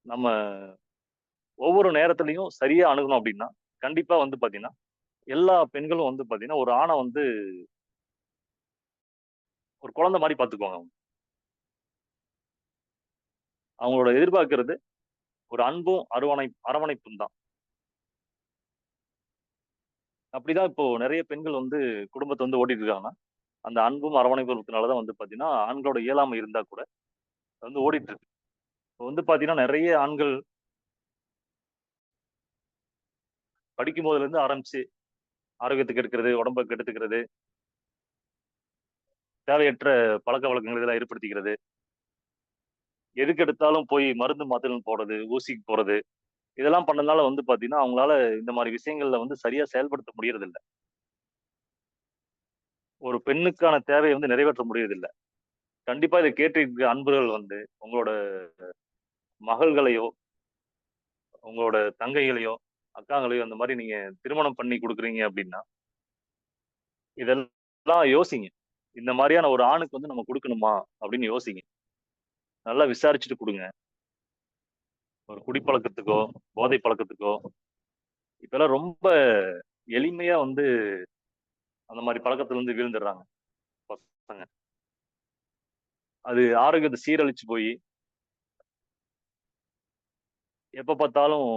நம்ம ஒவ்வொரு நேரத்திலயும் சரியா அணுகணும் அப்படின்னா, கண்டிப்பா வந்து பாத்தீங்கன்னா, எல்லா பெண்களும் வந்து பாத்தீங்கன்னா, ஒரு ஆண வந்து ஒரு குழந்தை மாரி பாத்துக்குவாங்க அவங்க. அவங்களோட எதிர்பார்க்கிறது ஒரு அன்பும் அரவணைப்பும் தான். அப்படிதான் இப்போ நிறைய பெண்கள் வந்து குடும்பத்த வந்து ஓட்டிட்டு இருக்காங்கன்னா, அந்த அன்பும் அரவணைப்புனால தான் வந்து பார்த்தீங்கன்னா, ஆண்களோட இயலாமை இருந்தா கூட அது வந்து ஓடிட்டு இருக்கு. இப்போ வந்து பார்த்தீங்கன்னா, நெறைய ஆண்கள் படிக்கும் போதுலேருந்து ஆரம்பிச்சு ஆரோக்கியத்த கெடுக்கிறது, உடம்ப கெடுத்துக்கிறது, தேவையற்ற பழக்கவழக்கங்கள் இதெல்லாம் ஏற்படுத்திக்கிறது. எதுக்கெடுத்தாலும் போய் மருந்து மாத்திரைன்னு போடுறது, ஊசிக்கு போறது, இதெல்லாம் பண்ணதுனால வந்து பார்த்தீங்கன்னா, அவங்களால இந்த மாரி விஷயங்கள்ல வந்து சரியா செயல்படுத்த முடியறதில்ல. ஒரு பெண்ணுக்கான தேவைய வந்து நிறைவேற்ற முடியறதில்ல. கண்டிப்பா இத கேட்டுருக்க அன்பர்கள் வந்து, உங்களோட மகள்களையோ, உங்களோட தங்கைகளையோ, அக்காங்களையோ அந்த மாரி நீங்க திருமணம் பண்ணி குடுக்குறீங்க அப்டின்னா, இதெல்லாம் யோசிங்க. இந்த மாரியான ஒரு ஆணுக்கு வந்து நம்ம குடுக்கணுமா? அப்டின்னு யோசிங்க. நல்லா விசாரிச்சுட்டு குடுங்க. ஒரு குடிப்பழக்கத்துக்கோ, போதை பழக்கத்துக்கோ, இப்பல்லாம் ரொம்ப எளிமையா வந்து அந்த மாரி பழக்கத்துல வந்து வீழ்ந்துர்றாங்க பசங்க. அது ஆரோக்கியத்த சீரழிச்சு போயி, எப்ப பார்த்தாலும்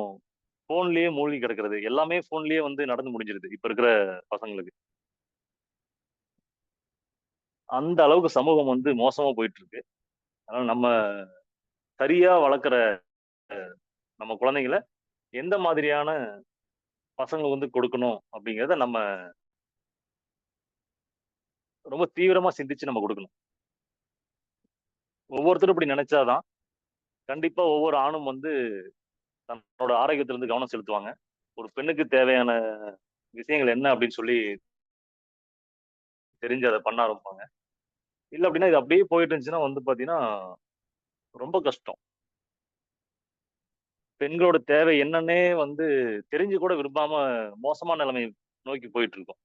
ஃபோன்லயே மூழ்கி கிடக்கிறது. எல்லாமே ஃபோன்லயே வந்து நடந்து முடிஞ்சிருது. இப்ப இருக்கிற பசங்களுக்கு. அந்த அளவுக்கு சமூகம் வந்து மோசமா போயிட்டு இருக்கு. அதனால நம்ம சரியா வளர்க்கிற நம்ம குழந்தைங்கள எந்த மாதிரியான பசங்க வந்து கொடுக்கணும் அப்படிங்கிறத நம்ம ரொம்ப தீவிரமா சிந்திச்சு நம்ம கொடுக்கணும். ஒவ்வொருத்தரும் இப்படி நினைச்சாதான் கண்டிப்பா ஒவ்வொரு ஆணும் வந்து தன்னோட ஆரோக்கியத்துல இருந்து கவனம் செலுத்துவாங்க. ஒரு பெண்ணுக்கு தேவையான விஷயங்கள் என்ன அப்படின்னு சொல்லி தெரிஞ்சு அதை பண்ண ஆரம்பிப்பாங்க. இல்ல அப்படின்னா இது அப்படியே போயிட்டு இருந்துச்சுன்னா வந்து பாத்தீங்கன்னா ரொம்ப கஷ்டம். பெண்களோட தேவை என்னன்னே வந்து தெரிஞ்சு கூட விரும்பாம மோசமான நிலைமை நோக்கி போயிட்டு இருக்கோம்.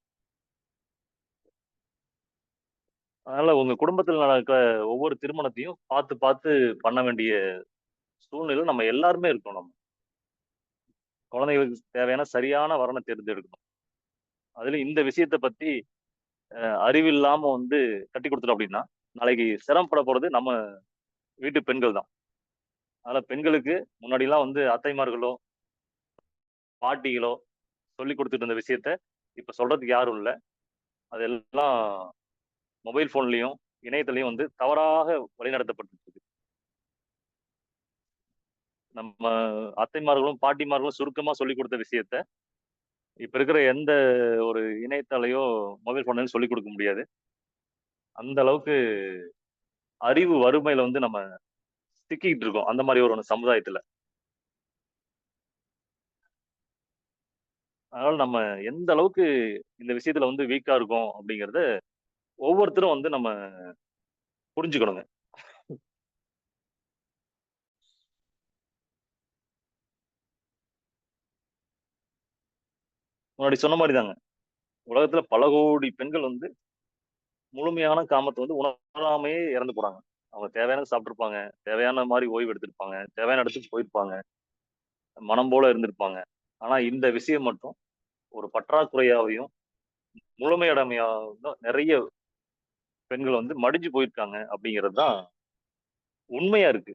அதனால உங்க குடும்பத்துல நடக்கிற ஒவ்வொரு திருமணத்தையும் பார்த்து பார்த்து பண்ண வேண்டிய சூழ்நிலை நம்ம எல்லாருமே இருக்கோம் நம்ம. குழந்தைகளுக்கு தேவையான சரியான வரன தேர்ந்தெடுக்கணும். அதுலயும் இந்த விஷயத்த பத்தி அறிவில்லாம வந்து கட்டி குடுத்துட்டோம் அப்படின்னா, நாளைக்கு சிரமப்பட போறது நம்ம வீட்டு பெண்கள் தான். அதனால பெண்களுக்கு முன்னாடிலாம் வந்து அத்தைமார்களோ, பாட்டிகளோ சொல்லிக் குடுத்துட்டு இருந்த விஷயத்த இப்ப சொல்றதுக்கு யாரும் இல்ல. அதெல்லாம் மொபைல் ஃபோன்லயும், இணையத்திலயும் வந்து தவறாக வழிநடத்தப்பட்டுட்டு இருக்கு. நம்ம அத்தைமார்களும், பாட்டிமார்களும் சுருக்கமா சொல்லிக் குடுத்த விஷயத்த, இப்ப இருக்கிற எந்த ஒரு இணையத்தாலயோ, மொபைல் ஃபோன்லயும் சொல்லிக் குடுக்க முடியாது. அந்த அளவுக்கு அறிவு வறுமையில வந்து நம்ம சிக்கிக்கிட்டு இருக்கோம். அந்த மாரி ஒரு சமுதாயத்துல. அதனால நம்ம எந்த அளவுக்கு இந்த விஷயத்துல வந்து வீக்கா இருக்கோம் அப்படிங்கிறத ஒவ்வொருத்தரும் வந்து நம்ம புரிஞ்சுக்கணுங்க. முன்னாடி சொன்ன மாரி தாங்க. உலகத்துல பல கோடி பெண்கள் வந்து முழுமையான காமத்த வந்து உணராமயே இறந்து போறாங்க. அவங்க தேவையானத சாப்பிட்டுருப்பாங்க. தேவையான மாரி ஓய்வு எடுத்திருப்பாங்க. தேவையான இடத்துக்கு போயிருப்பாங்க. மனம் போல இருந்திருப்பாங்க. ஆனா இந்த விஷயம் மட்டும் ஒரு பற்றாக்குறையாவையும், முழுமையடைமையாவும் நெறைய பெண்கள் வந்து மடிஞ்சு போயிருக்காங்க அப்படிங்கிறது தான் உண்மையா இருக்கு.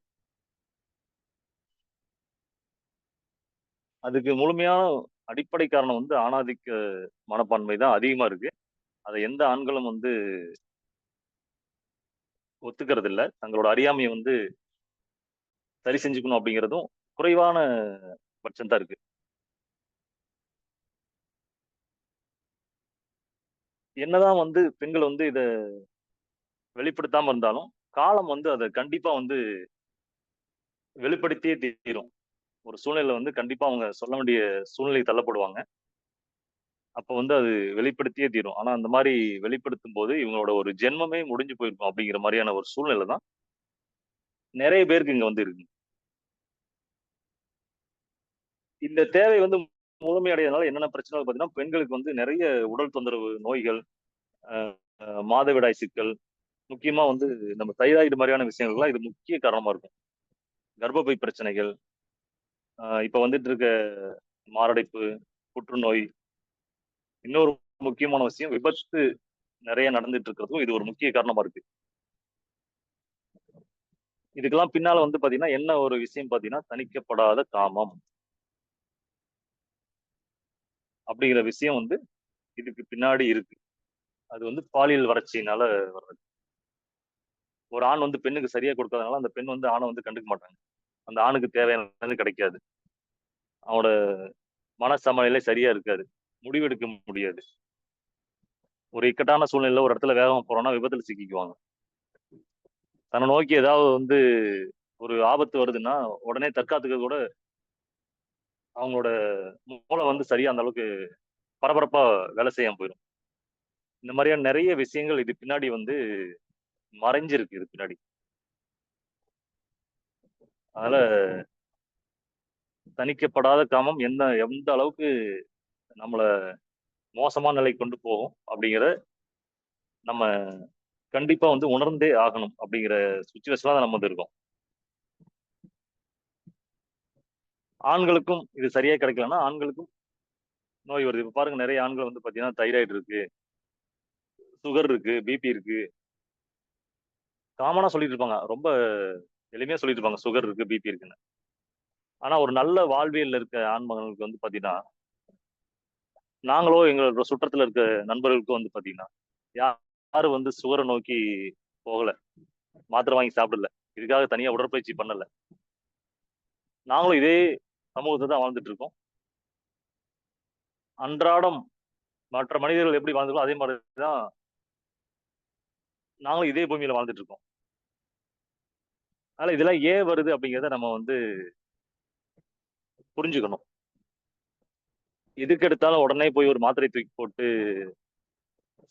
அதுக்கு முழுமையான அடிப்படை காரணம் வந்து ஆணாதிக்க மனப்பான்மை தான் அதிகமா இருக்கு. அத எந்த ஆண்களும் வந்து ஒத்துக்கிறது இல்ல. தங்களோட அறியாமைய வந்து சரி செஞ்சுக்கணும் அப்படிங்கிறதும் குறைவான பட்சம் தான் இருக்கு. என்னதான் வந்து பெண்கள் வந்து இத வெளிப்படுத்தாம இருந்தாலும், காலம் வந்து அத கண்டிப்பா வந்து வெளிப்படுத்தியே தீரும். ஒரு சூழ்நிலையில வந்து கண்டிப்பா அவங்க சொல்ல வேண்டிய சூழ்நிலைக்கு தள்ளப்படுவாங்க. அப்ப வந்து அது வெளிப்படுத்தியே தீரும். ஆனா அந்த மாரி வெளிப்படுத்தும்போது இவங்களோட ஒரு ஜென்மமே முடிஞ்சு போயிருக்கும் அப்படிங்கிற மாரியான ஒரு சூழ்நிலை தான் நெறைய பேருக்கு இங்க வந்து இருக்கு. இந்த தேவை வந்து முழுமையடையறதுனால என்னென்ன பிரச்சனை பார்த்தீங்கன்னா, பெண்களுக்கு வந்து நெறைய உடல் தொந்தரவு நோய்கள், அ மாதவிடாய் சிக்கல், முக்கியமா வந்து நம்ம தைராய்டு மாரியான விஷயங்கள்லாம் இது முக்கிய காரணமா இருக்கும். கர்ப்பப்பை பிரச்சனைகள், இப்ப வந்துட்டு இருக்க மாரடைப்பு, புற்றுநோய், இன்னொரு முக்கியமான விஷயம் விபத்து நெறைய நடந்துட்டு இருக்கிறதுக்கும் இது ஒரு முக்கிய காரணமா இருக்கு. இதுக்கெல்லாம் பின்னால வந்து பாத்தீங்கன்னா என்ன ஒரு விஷயம் பாத்தீங்கன்னா தணிக்கப்படாத காமம் அப்படிங்கிற விஷயம் வந்து இதுக்கு பின்னாடி இருக்கு. அது வந்து பாலியல் வறட்சியினால வர்றது. ஒரு ஆண் வந்து பெண்ணுக்கு சரியா கொடுக்காதனால அந்த பெண் வந்து ஆணை வந்து கண்டுக்க மாட்டாங்க. அந்த ஆணுக்கு தேவையானது கிடைக்காது. அவனோட மன சமநிலை சரியா இருக்காது. முடிவெடுக்க முடியாது. ஒரு இக்கட்டான சூழ்நிலையில ஒரு இடத்துல வேகமா போறோம்னா விபத்துல சிக்கிக்குவாங்க. தன்னை நோக்கி ஏதாவது வந்து ஒரு ஆபத்து வருதுன்னா உடனே தற்காத்துக்க கூட அவங்களோட மூளை வந்து சரியா அந்த அளவுக்கு பரபரப்பா வேலை செய்யாம போயிடும். இந்த மாதிரியான நிறைய விஷயங்கள் இது பின்னாடி வந்து மறைஞ்சிருக்கு இது பின்னாடி. அதனால தணிக்கப்படாத காமம் எந்த அளவுக்கு நம்மள மோசமான நிலைக்கு கொண்டு போகும் அப்படிங்கிற நம்ம கண்டிப்பா வந்து உணர்ந்தே ஆகணும் அப்படிங்கிற சுச்சுவேஷன்ல தான் நம்ம வந்து இருக்கோம். ஆண்களுக்கும் இது சரியா கிடைக்கலன்னா ஆண்களுக்கும் நோய் வருது. இப்ப பாருங்க நிறைய ஆண்கள் வந்து பாத்தீங்கன்னா தைராய்டு இருக்கு, சுகர் இருக்கு, பிபி இருக்கு. காமனா சொல்லிட்டு இருப்பாங்க. ரொம்ப எளிமையா சொல்லிட்டு இருப்பாங்க சுகர் இருக்கு, பிபி இருக்குன்னு. ஆனா ஒரு நல்ல வாழ்வியல்ல இருக்க ஆண் மகன்களுக்கு வந்து பாத்தீங்கன்னா, நாங்களோ எங்களோட சுற்றத்துல இருக்க நண்பர்களுக்கும் வந்து பாத்தீங்கன்னா, யாரும் வந்து சுகரை நோக்கி போகல. மாத்திரை வாங்கி சாப்பிடல. இதுக்காக தனியா உடற்பயிற்சி பண்ணல. நாங்களும் இதே சமூகத்துல தான் வாழ்ந்துட்டு இருக்கோம். அன்றாடம் மற்ற மனிதர்கள் எப்படி வாழ்ந்தாங்களோ அதே மாதிரி தான் நாங்களும் இதே பூமியில வாழ்ந்துட்டு இருக்கோம். அதனால இதெல்லாம் ஏன் வருது அப்படிங்கிறத நம்ம வந்து புரிஞ்சுக்கணும். எதுக்கு எடுத்தாலும் உடனே போய் ஒரு மாத்திரை தூக்கி போட்டு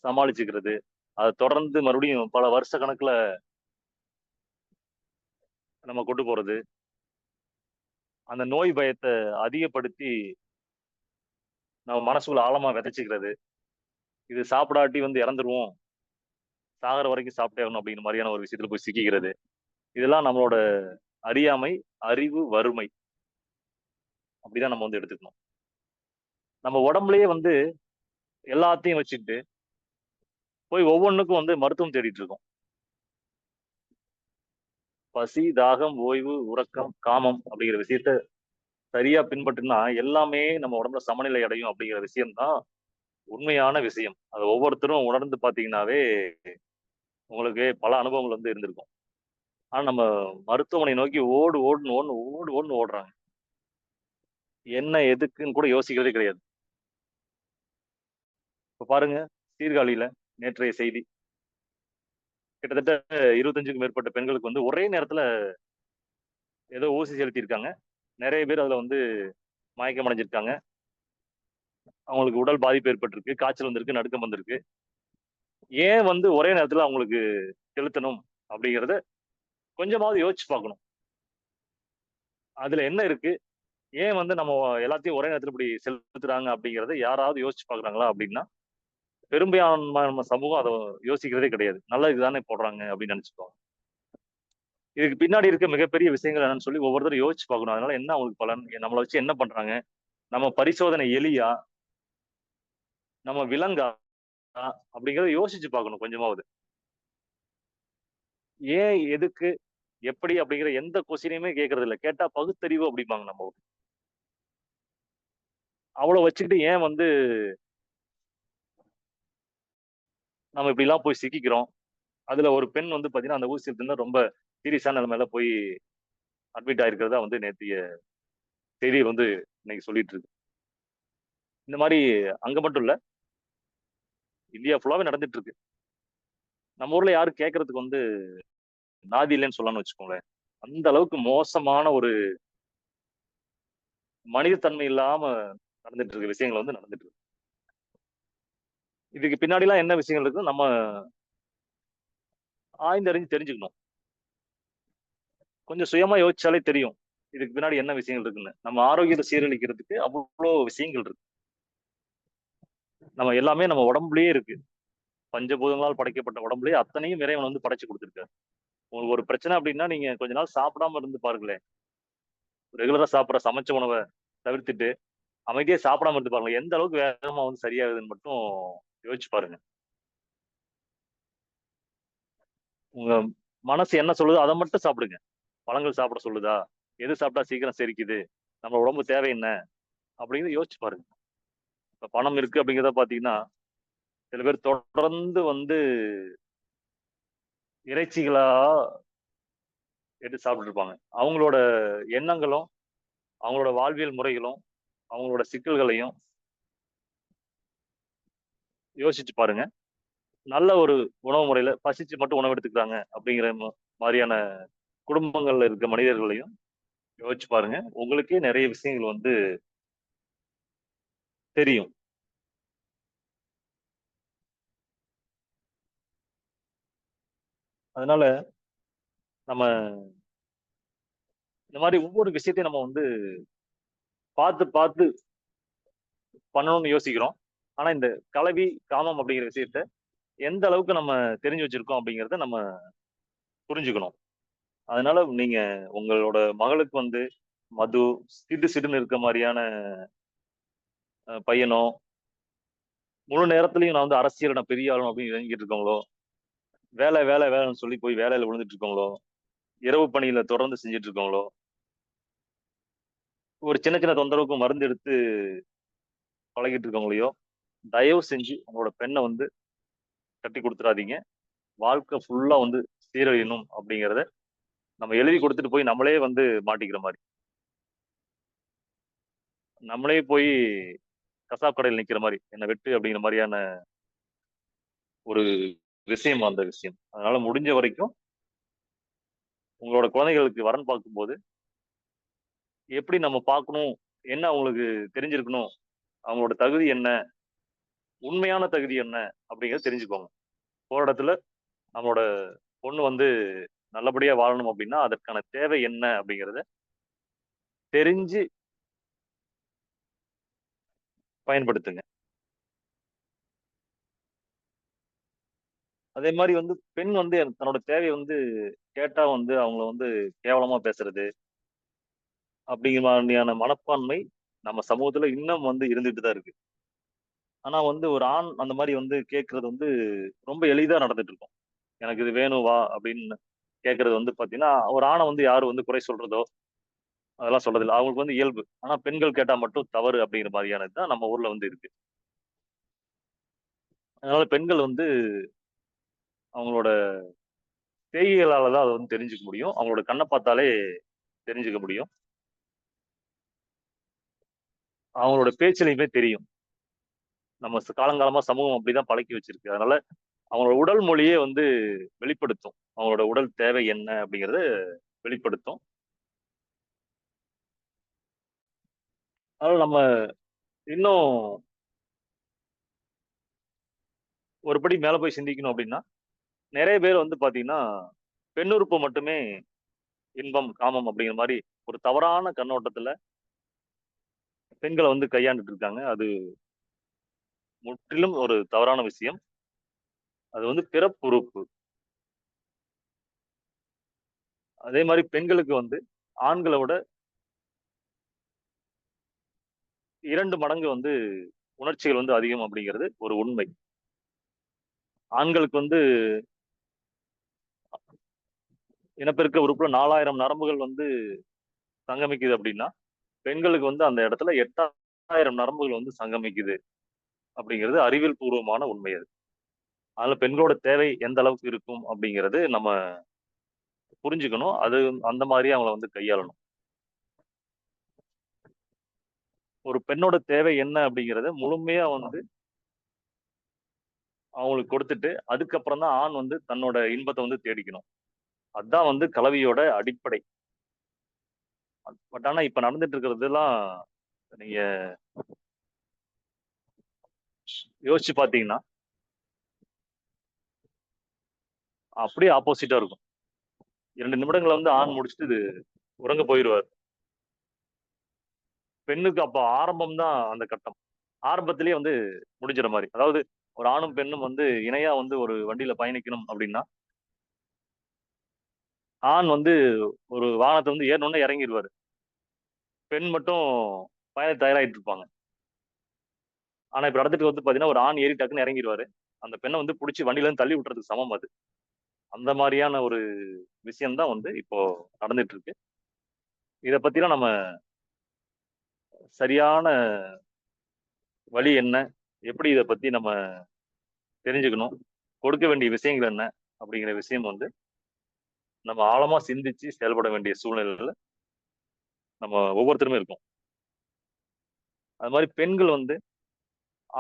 சமாளிச்சுக்கிறது. அத தொடர்ந்து மறுபடியும் பல வருஷ கணக்குல நம்ம கொண்டு போறது. அந்த நோய் பயத்த அதிகப்படுத்தி நம்ம மனசுக்குள்ள ஆழமா விதைச்சுக்கிறது. இது சாப்பிடாட்டி வந்து இறந்துருவோம். சாகுற வரைக்கும் சாப்பிட்டே ஆகணும் அப்படிங்கிற மாரியான ஒரு விஷயத்துல போய் சிக்கிக்கிறது. இதெல்லாம் நம்மளோட அறியாமை, அறிவு, வறுமை அப்படிதான் நம்ம வந்து எடுத்துக்கணும். நம்ம உடம்புலயே வந்து எல்லாத்தையும் வச்சுக்கிட்டு போய் ஒவ்வொன்னுக்கும் வந்து மருத்துவம் தேடிட்டு இருக்கோம். பசி, தாகம், ஓய்வு, உறக்கம், காமம் அப்படிங்கிற விஷயத்த சரியா பின்பற்றினா எல்லாமே நம்ம உடம்புல சமநிலை அடையும் அப்படிங்கிற விஷயம் தான் உண்மையான விஷயம். அத ஒவ்வொருத்தரும் உணர்ந்து பார்த்தீங்கன்னாவே, உங்களுக்கு பல அனுபவங்கள் வந்து இருந்திருக்கும். ஆனா நம்ம மருத்துவமனை நோக்கி ஓடுன்னு ஓடுறாங்க. என்ன எதுக்குன்னு கூட யோசிக்கிறதே கிடையாது. இப்ப பாருங்க, சீர்காழியில நேற்றைய செய்தி. கிட்டத்தட்ட 25க்கும் மேற்பட்ட பெண்களுக்கு வந்து ஒரே நேரத்துல ஏதோ ஊசி செலுத்தியிருக்காங்க. நெறைய பேர் அதுல வந்து மயக்கம் அடைஞ்சிருக்காங்க. அவங்களுக்கு உடல் பாதிப்பு ஏற்பட்டிருக்கு. காய்ச்சல் வந்திருக்கு, நடுக்கம் வந்திருக்கு. ஏன் வந்து ஒரே நேரத்துல அவங்களுக்கு செலுத்தணும் அப்படிங்கிறத கொஞ்சமாவது யோசிச்சு பார்க்கணும். அதுல என்ன இருக்கு? ஏன் வந்து நம்ம எல்லாத்தையும் ஒரே நேரத்துல இப்படி செலுத்துறாங்க அப்படிங்கிறத யாராவது யோசிச்சு பார்க்குறாங்களா? அப்படின்னா, பெரும்பான்மையான நம்ம சமூகம் அத யோசிக்கிறதே கிடையாது. நல்லதுக்கு தானே போடுறாங்க அப்படின்னு நெனைச்சுக்குவாங்க. இதுக்கு பின்னாடி இருக்க மிகப்பெரிய விஷயங்கள் என்னன்னு சொல்லி ஒவ்வொருத்தரும் யோசிச்சு பார்க்கணும். அதனால என்ன அவங்களுக்கு பலன்? நம்மள வச்சு என்ன பண்றாங்க? நம்ம பரிசோதனை எலியா? நம்ம விலங்கா? அப்படிங்கிறத யோசிச்சு பார்க்கணும் கொஞ்சமாவது. ஏன்? எதுக்கு? எப்படி? அப்படிங்கிற எந்த கொஸ்டினையுமே கேட்கறது இல்ல. கேட்டா பகுத்தறிவு அப்படிம்பாங்க நம்ம ஊர்ல. அவ்வளோ வச்சுக்கிட்டு ஏன் வந்து நம்ம இப்படிலாம் போய் சிக்கிக்கிறோம்? அதுல ஒரு பெண் வந்து பார்த்தீங்கன்னா, அந்த ஊசி எடுத்திருந்தா ரொம்ப சீரியஸான நிலைமையில போய் அட்மிட் ஆயிருக்கிறதா வந்து நேத்தைய செய்தி வந்து இன்னைக்கு சொல்லிட்டு இருக்கு. இந்த மாரி அங்க மட்டும் இல்ல, இந்தியா ஃபுல்லாவே நடந்துட்டு இருக்கு. நம்ம ஊர்ல யாரும் கேட்கறதுக்கு வந்து நாதி இல்லன்னு சொல்லலாம்னு வச்சுக்கோங்களேன். அந்த அளவுக்கு மோசமான ஒரு மனித தன்மை இல்லாம நடந்துட்டு இருக்க விஷயங்கள் வந்து நடந்துட்டு இருக்கு. இதுக்கு பின்னாடிலாம் என்ன விஷயங்கள் இருக்குன்னு நம்ம ஆய்ந்தறிஞ்சு தெரிஞ்சுக்கணும். கொஞ்சம் சுயமா யோசிச்சாலே தெரியும். இதுக்கு பின்னாடி என்ன விஷயங்கள் இருக்குன்னு. நம்ம ஆரோக்கியத்த சீரழிக்கிறதுக்கு அவ்ளோ விஷயங்கள் இருக்கு. நம்ம எல்லாமே நம்ம உடம்புலயே இருக்கு. பஞ்சபூதங்களால் படைக்கப்பட்ட உடம்புலயே அத்தனையும் இறைவன் வந்து படைச்சு குடுத்திருக்காரு. உங்களுக்கு ஒரு பிரச்சனை அப்டின்னா, நீங்க கொஞ்ச நாள் சாப்பிடாம இருந்து பாருங்களேன். ரெகுலரா சாப்பிடுற சமைச்ச உணவ தவிர்த்துட்டு, அமைதியா சாப்பிடாம இருந்து பாருங்க. எந்த அளவுக்கு வேகமா வந்து சரியாகுதுன்னு மட்டும் யோசிச்சு பாருங்க. உங்க மனசு என்ன சொல்லுதோ அத மட்டும் சாப்பிடுங்க. பழங்கள் சாப்பிட சொல்லுதா? எது சாப்பிட்டா சீக்கிரம் செரிக்குது? நம்ம உடம்பு தேவை என்ன? அப்படிங்கிறத யோசிச்சு பாருங்க. இப்ப பணம் இருக்கு அப்படிங்கிறத பார்த்தீங்கன்னா, சில பேர் தொடர்ந்து வந்து இறைச்சிகளா எடுத்து சாப்பிட்டுட்டு இருப்பாங்க. அவங்களோட எண்ணங்களும், அவங்களோட வாழ்வியல் முறைகளும், அவங்களோட சிக்கல்களையும் யோசிச்சு பாருங்க. நல்ல ஒரு உணவு முறையில பசிச்சு மட்டும் உணவு எடுத்துக்கிறாங்க அப்படிங்கிற மாரியான குடும்பங்கள்ல இருக்க மனிதர்களையும் யோசிச்சு பாருங்க. உங்களுக்கே நெறைய விஷயங்கள் வந்து தெரியும். அதனால நம்ம இந்த மாரி ஒவ்வொரு விஷயத்தையும் நம்ம வந்து பார்த்து, பார்த்து பண்ணணும்னு யோசிக்கிறோம். ஆனா இந்த கலவி, காமம் அப்படிங்கிற விஷயத்த எந்த அளவுக்கு நம்ம தெரிஞ்சு வச்சிருக்கோம் அப்படிங்கிறத நம்ம புரிஞ்சுக்கணும். அதனால நீங்க உங்களோட மகளுக்கு வந்து மது, சிடு சிடுன்னு இருக்க மாரியான பையனோ, முழு நேரத்திலயும் நான் வந்து அரசியல்ல நான் பெரிய ஆளணும் அப்படின்னு இறங்கிட்டு இருக்கவங்களோ, வேலை, வேலை, வேலைன்னு சொல்லி போய் வேலையில விழுந்துட்டு இருக்கவங்களோ, இரவு பணியில தொடர்ந்து செஞ்சுட்டு இருக்கவங்களோ, ஒரு சின்ன சின்ன தொந்தரவுக்கு மருந்து எடுத்து பழகிட்டு இருக்கவங்களையோ, தயவு செஞ்சு உங்களோட பெண்ண வந்து கட்டி குடுத்துறாதீங்க. வாழ்க்கை ஃபுல்லா வந்து சீரழியணும் அப்படிங்கிறத நம்ம எழுதி குடுத்துட்டு போய் நம்மளே வந்து மாட்டிக்கிற மாரி. நம்மளே போய் கசாப்பு கடையில நிக்கிற மாரி. என்ன வெட்டு அப்படிங்கிற மாரியான ஒரு விஷயம் அந்த விஷயம். அதனால முடிஞ்ச வரைக்கும் உங்களோட குழந்தைகளுக்கு வரன் பார்க்கும்போது, எப்படி நம்ம பார்க்கணும்? என்ன அவங்களுக்கு தெரிஞ்சிருக்கணும்? அவங்களோட தகுதி என்ன? உண்மையான தகுதி என்ன? அப்படிங்கிறத தெரிஞ்சுக்கோங்க. போற இடத்துல நம்மளோட பொண்ணு வந்து நல்லபடியா வாழணும் அப்படின்னா, அதற்கான தேவை என்ன? அப்படிங்கிறத தெரிஞ்சு பயன்படுத்துங்க. அதே மாரி வந்து பெண் வந்து தன்னோட தேவைய வந்து கேட்டா வந்து அவங்கள வந்து கேவலமா பேசுறது, அப்படிங்கிற மாதிரியான மனப்பான்மை நம்ம சமூகத்துல இன்னும் வந்து இருந்துட்டு தான் இருக்கு. ஆனா வந்து ஒரு ஆண் அந்த மாரி வந்து கேட்கறது வந்து ரொம்ப எளிதா நடந்துட்டு இருக்கும். "எனக்கு இது வேணும் வா" அப்படின்னு கேட்கறது வந்து பார்த்தீங்கன்னா, ஒரு ஆண வந்து யாரும் வந்து குறை சொல்றதோ, அதெல்லாம் சொல்றதில்ல. அவங்களுக்கு வந்து இயல்பு. ஆனா பெண்கள் கேட்டா மட்டும் தவறு அப்படிங்கிற மாரியானது தான் நம்ம ஊர்ல வந்து இருக்கு. அதனால பெண்கள் வந்து அவங்களோட செய்கைகளால தான் அத வந்து தெரிஞ்சுக்க முடியும். அவங்களோட கண்ண பார்த்தாலே தெரிஞ்சுக்க முடியும். அவங்களோட பேச்சிலயுமே தெரியும். நம்ம காலங்காலமா சமூகம் அப்படிதான் பழக்கி வச்சிருக்கு. அதனால அவங்களோட உடல் மொழியே வந்து வெளிப்படுத்தும். அவங்களோட உடல் தேவை என்ன அப்படிங்கிறத வெளிப்படுத்தும். அதனால நம்ம இன்னும் ஒரு படி மேல போய் சிந்திக்கணும் அப்படின்னா, நெறைய பேர் வந்து பார்த்தீங்கன்னா, பெண்ணுறுப்பு மட்டுமே இன்பம், காமம் அப்படிங்கிற மாரி ஒரு தவறான கண்ணோட்டத்துல பெண்கள வந்து கையாண்டுட்டு இருக்காங்க. அது முற்றிலும் ஒரு தவறான விஷயம். அது வந்து பிறப்புறுப்பு. அதே மாரி பெண்களுக்கு வந்து ஆண்கள விட 2 மடங்கு வந்து உணர்ச்சிகள் வந்து அதிகம் அப்படிங்கிறது ஒரு உண்மை. ஆண்களுக்கு வந்து இனப்பெருக்க உறுப்புல 4000 நரம்புகள் வந்து சங்கமிக்குது அப்படின்னா, பெண்களுக்கு வந்து அந்த இடத்துல 8000 நரம்புகள் வந்து சங்கமிக்குது அப்படிங்கிறது அறிவியல் பூர்வமான உண்மை அது. அதனால பெண்களோட தேவை எந்த அளவுக்கு இருக்கும் அப்படிங்கிறது நம்ம புரிஞ்சுக்கணும். அது அந்த மாரியே அவங்கள வந்து கையாளணும். ஒரு பெண்ணோட தேவை என்ன அப்படிங்கிறத முழுமையா வந்து அவங்களுக்கு கொடுத்துட்டு, அதுக்கப்புறம் தான் ஆண் வந்து தன்னோட இன்பத்த வந்து தேடிக்கணும். அதான் வந்து கலவியோட அடிப்படை. பட் ஆனா இப்ப நடந்துட்டு இருக்கிறதெல்லாம் நீங்க யோசிச்சு பார்த்தீங்கன்னா, அப்படியே ஆப்போசிட்டா இருக்கும். 2 நிமிடங்கள்ல வந்து ஆண் முடிச்சுட்டு உறங்க போயிருவாரு. பெண்ணுக்கு அப்ப ஆரம்பம் தான் அந்த கட்டம். ஆரம்பத்திலேயே வந்து முடிஞ்சுற மாரி. அதாவது ஒரு ஆணும், பெண்ணும் வந்து இணையா வந்து ஒரு வண்டியில பயணிக்கணும் அப்படின்னா, ஆண் வந்து ஒரு வாகனத்த வந்து ஏறுனோனே இறங்கிருவாரு. பெண் மட்டும் பயண தயாராகிட்டு இருப்பாங்க. ஆனா இப்ப நடந்துட்டு வந்து பார்த்தீங்கன்னா, ஒரு ஆண் ஏறி டக்குன்னு இறங்கிருவாரு. அந்த பெண்ண வந்து புடிச்சு வண்டியில இருந்து தள்ளி விட்டுறதுக்கு சமம் அது. அந்த மாதிரியான ஒரு விஷயம்தான் வந்து இப்போ நடந்துட்டு இருக்கு. இதை பத்திலாம் நம்ம சரியான வழி என்ன, எப்படி இதை பத்தி நம்ம தெரிஞ்சுக்கணும், கொடுக்க வேண்டிய விஷயங்கள் என்ன அப்படிங்கிற விஷயம் வந்து நம்ம ஆழமா சிந்திச்சு செயல்பட வேண்டிய சூழ்நிலையில நம்ம ஒவ்வொருத்தருமே இருக்கோம். அது மாதிரி பெண்கள் வந்து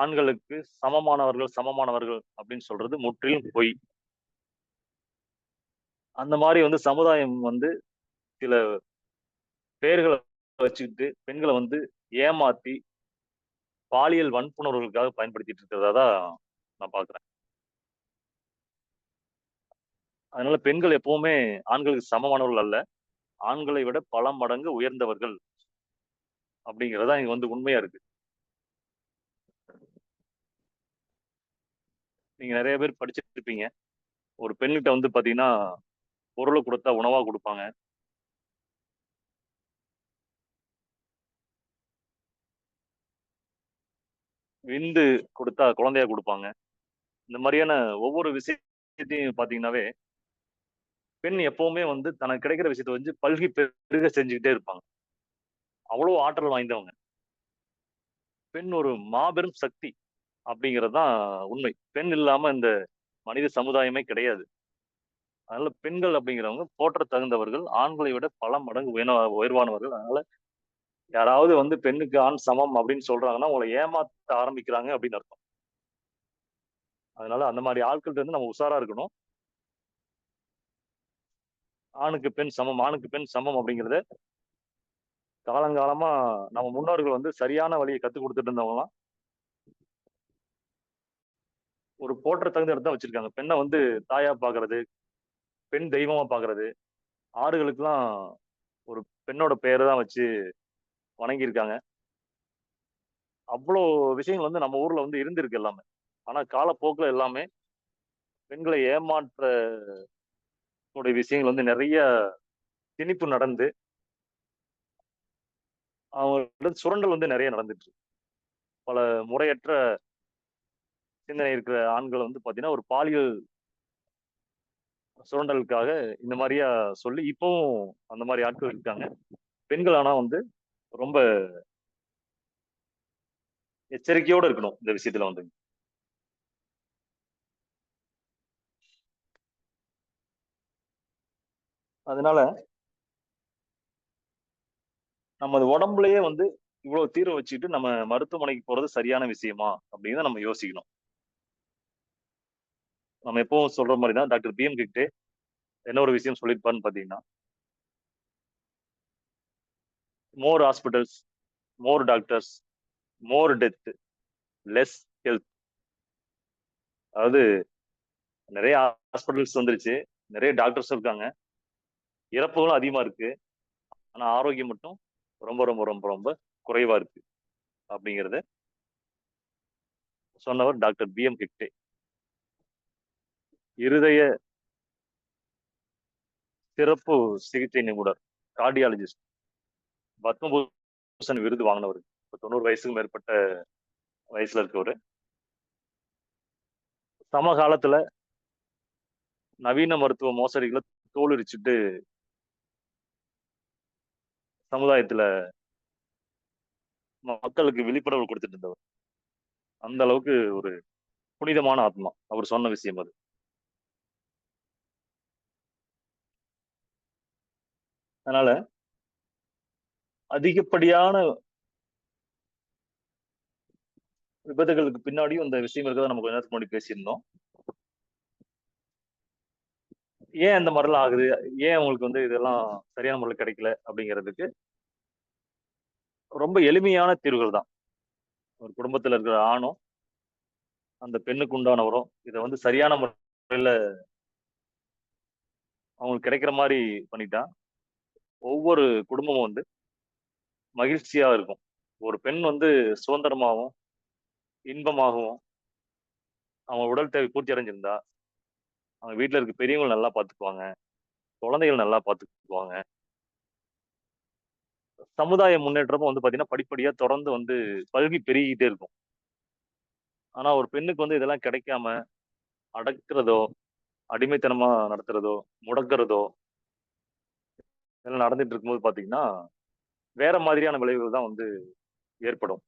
ஆண்களுக்கு சமமானவர்கள் சமமானவர்கள் அப்படின்னு சொல்றது முற்றிலும் பொய். அந்த மாதிரி வந்து சமுதாயம் வந்து சில பெயர்களை வச்சுக்கிட்டு பெண்களை வந்து ஏமாத்தி பாலியல் வன்புணர்வுகளுக்காக பயன்படுத்திட்டு இருக்கிறதா தான் நான் பாக்குறேன். அதனால பெண்கள் எப்பவுமே ஆண்களுக்கு சமமானவர்கள் அல்ல, ஆண்களை விட பல மடங்கு உயர்ந்தவர்கள் அப்படிங்கறதா இங்க வந்து உண்மையா இருக்கு. நீங்க நிறைய பேர் படிச்சிட்டு இருப்பீங்க. ஒரு பெண்கிட்ட வந்து பாத்தீங்கன்னா பொருளை கொடுத்தா உணவா கொடுப்பாங்க, விந்து கொடுத்தா குழந்தையா கொடுப்பாங்க. இந்த மாதிரியான ஒவ்வொரு விஷயத்தையும் பாத்தீங்கன்னாவே பெண் எப்பவுமே வந்து தனக்கு கிடைக்கிற விஷயத்த வந்து பல்கி பெருக செஞ்சுக்கிட்டே இருப்பாங்க. அவ்வளவு ஆற்றல் வாய்ந்தவங்க. பெண் ஒரு மாபெரும் சக்தி அப்படிங்கிறது தான் உண்மை. பெண் இல்லாம இந்த மனித சமுதாயமே கிடையாது. அதனால பெண்கள் அப்படிங்கிறவங்க போற்ற தகுந்தவர்கள், ஆண்களை விட பல மடங்கு உயர்வானவர்கள். அதனால யாராவது வந்து பெண்ணுக்கு ஆண் சமம் அப்படின்னு சொல்றாங்கன்னா உங்களை ஏமாத்த ஆரம்பிக்கிறாங்க அப்படின்னு அர்த்தம். அதனால அந்த மாதிரி ஆட்கள்ட்ட இருந்து நம்ம உஷாரா இருக்கணும். ஆணுக்கு பெண் சமம், ஆணுக்கு பெண் சமம் அப்படிங்கறத காலங்காலமா நம்ம முன்னோர்கள் வந்து சரியான வழியை கத்துக் கொடுத்துட்டு இருந்தவங்கலாம் ஒரு போற்ற தகுந்த இடத்த வச்சிருக்காங்க. பெண்ணை வந்து தாயா பாக்குறது, பெண் தெய்வமா பாக்குறது, ஆறுகளுக்கெல்லாம் ஒரு பெண்ணோட பெயரை தான் வச்சு வணங்கியிருக்காங்க. அவ்வளோ விஷயங்கள் வந்து நம்ம ஊர்ல வந்து இருந்திருக்கு எல்லாமே. ஆனா காலப்போக்குல எல்லாமே பெண்களை ஏமாற்றக்கூடிய விஷயங்கள் வந்து நிறைய திணிப்பு நடந்து அவங்களோட சுரண்டல் வந்து நிறைய நடந்துட்டு இருக்கு. பல முறையற்ற சிந்தனை இருக்கிற ஆண்கள் வந்து பாத்தீங்கன்னா ஒரு பாலியல் சுரண்டலுக்காக இந்த மாதிரியா சொல்லி இப்பவும் அந்த மாதிரி ஆட்கள் இருக்காங்க. பெண்கள் ஆனா வந்து ரொம்ப எச்சரிக்கையோட இருக்கணும் இந்த விஷயத்துல வந்து. அதனால நமது உடம்புலயே வந்து இவ்வளவு தீர்வு வச்சுக்கிட்டு நம்ம மருத்துவமனைக்கு போறது சரியான விஷயமா அப்படின்னு நம்ம யோசிக்கணும். நம்ம எப்பவும் சொல்ற மாதிரி தான் டாக்டர் பிஎம் கிட்டே என்ன ஒரு விஷயம் சொல்லியிருப்பாருன்னு பாத்தீங்கன்னா, மோர் ஹாஸ்பிட்டல்ஸ், மோர் டாக்டர்ஸ், மோர் டெத், லெஸ் ஹெல்த். அதாவது நிறைய ஹாஸ்பிட்டல்ஸ் வந்துருச்சு, நிறைய டாக்டர்ஸ் இருக்காங்க, இறப்புகளும் அதிகமா இருக்கு, ஆனா ஆரோக்கியம் மட்டும் ரொம்ப ரொம்ப ரொம்ப ரொம்ப குறைவா இருக்கு அப்படிங்கறத சொன்னவர் டாக்டர் பிஎம் கிட்டே. இருதய சிறப்பு சிகிச்சை நிபுணர், கார்டியாலஜிஸ்ட், பத்மபூஷன் விருது வாங்கினவர். இப்ப 90 வயசுக்கு மேற்பட்ட வயசுல இருக்கவர். சமகாலத்துல நவீன மருத்துவ மோசடிகளை தோலுரிச்சுட்டு சமுதாயத்துல மக்களுக்கு விழிப்புணர்வு கொடுத்துட்டு இருந்தவர். அந்த அளவுக்கு ஒரு புனிதமான ஆத்மா அவர் சொன்ன விஷயம் அது. அதனால அதிகப்படியான விபத்துகளுக்கு பின்னாடியும் இந்த விஷயம் இருக்கிறத நம்ம கொஞ்ச நேரத்துக்கு முன்னாடி பேசியிருந்தோம். ஏன் இந்த மாதிரிலாம் ஆகுது, ஏன் உங்களுக்கு வந்து இதெல்லாம் சரியான முறையில் கிடைக்கல அப்படிங்கிறதுக்கு ரொம்ப எளிமையான தீர்வுகள் தான். ஒரு குடும்பத்துல இருக்கிற ஆணும் அந்த பெண்ணுக்கு உண்டானவரும் இதை வந்து சரியான முறையில அவங்களுக்கு கிடைக்கிற மாதிரி பண்ணிட்டா ஒவ்வொரு குடும்பமும் வந்து மகிழ்ச்சியா இருக்கும். ஒரு பெண் வந்து சுதந்திரமாகவும் இன்பமாகவும் அவங்க உடல் தேவை பூர்த்தி அடைஞ்சிருந்தா அவங்க வீட்டுல இருக்க பெரியவங்க நல்லா பாத்துக்குவாங்க, குழந்தைகள் நல்லா பாத்துக்குவாங்க. சமுதாய முன்னேற்றமும் வந்து பாத்தீங்கன்னா படிப்படியா தொடர்ந்து வந்து பல்கி பெருகிட்டே இருக்கும். ஆனா ஒரு பெண்ணுக்கு வந்து இதெல்லாம் கிடைக்காம அடக்குறதோ அடிமைத்தனமா நடத்துறதோ, முடக்குறதோ இதெல்லாம் நடந்துட்டு இருக்கும்போது பார்த்தீங்கன்னா, வேற மாதிரியான விளைவுகள் தான் வந்து ஏற்படும்.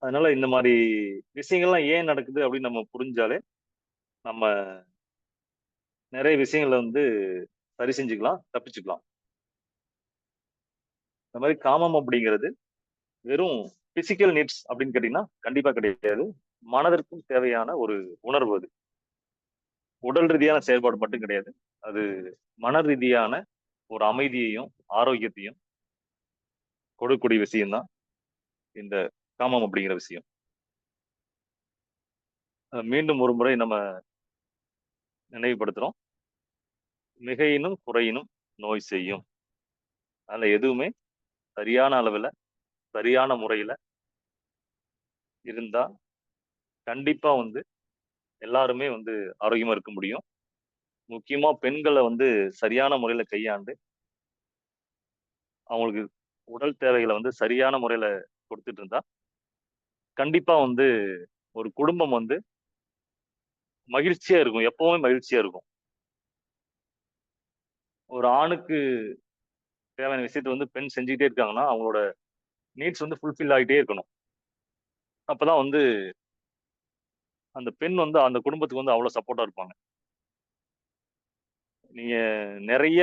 அதனால இந்த மாரி விஷயங்கள்லாம் ஏன் நடக்குது அப்படின்னு நம்ம புரிஞ்சாலே, நம்ம நெறைய விஷயங்கள வந்து சரி செஞ்சுக்கலாம், தப்பிச்சுக்கலாம். இந்த மாரி காமம் அப்படிங்கிறது வெறும் பிசிக்கல் நீட்ஸ் அப்படின்னு கேட்டீங்கன்னா, கண்டிப்பா கிடையாது. மனதிற்கும் தேவையான ஒரு உணர்வு அது. உடல் ரீதியான செயல்பாடு மட்டும் கிடையாது. அது மன ரீதியான ஒரு அமைதியையும், ஆரோக்கியத்தையும் கொடுக்கக்கூடிய விஷயம் தான் இந்த காமம் அப்படிங்கிற விஷயம். மீண்டும் ஒரு முறை நம்ம நினைவுபடுத்துறோம். மிகையினும் குறையினும் நோய் செய்யும். அதுல எதுவுமே சரியான அளவுல, சரியான முறையில இருந்தா, கண்டிப்பா வந்து எல்லாருமே வந்து ஆரோக்கியமா இருக்க முடியும். முக்கியமா பெண்கள வந்து சரியான முறையில கையாண்டு, அவங்களுக்கு உடல் தேவைகள வந்து சரியான முறையில குடுத்துட்டு இருந்தா, கண்டிப்பா வந்து ஒரு குடும்பம் வந்து மகிழ்ச்சியா இருக்கும். எப்பவுமே மகிழ்ச்சியா இருக்கும். ஒரு ஆணுக்கு தேவையான விஷயத்த வந்து பெண் செஞ்சுக்கிட்டே இருக்காங்கன்னா, அவங்களோட நீட்ஸ் வந்து ஃபுல்ஃபில் ஆயிட்டே இருக்கணும். அப்பதான் வந்து அந்த பெண் வந்து அந்த குடும்பத்துக்கு வந்து அவ்வளோ சப்போர்ட்டா இருப்பாங்க. நீங்க நெறைய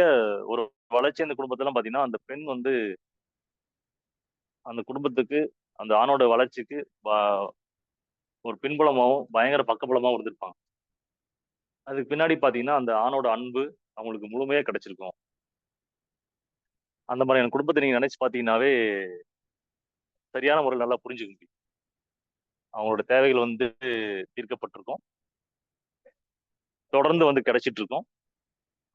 ஒரு வளர்ச்சி அந்த குடும்பத்தலாம் பார்த்தீங்கன்னா, அந்த பெண் வந்து அந்த குடும்பத்துக்கு, அந்த ஆணோட வளர்ச்சிக்கு ப ஒரு பின்புலமாவும், பயங்கர பக்கபலமாவும் இருந்திருப்பாங்க. அதுக்கு பின்னாடி பார்த்தீங்கன்னா, அந்த ஆணோட அன்பு அவங்களுக்கு முழுமையா கிடைச்சிருக்கும். அந்த மாரியான குடும்பத்த நீங்க நெனச்சு பார்த்தீங்கன்னாவே, சரியான முறையில நல்லா புரிஞ்சுக்க முடியும். அவங்களோட தேவைகள் வந்து தீர்க்கப்பட்டிருக்கும். தொடர்ந்து வந்து கிடைச்சிட்டு இருக்கும்.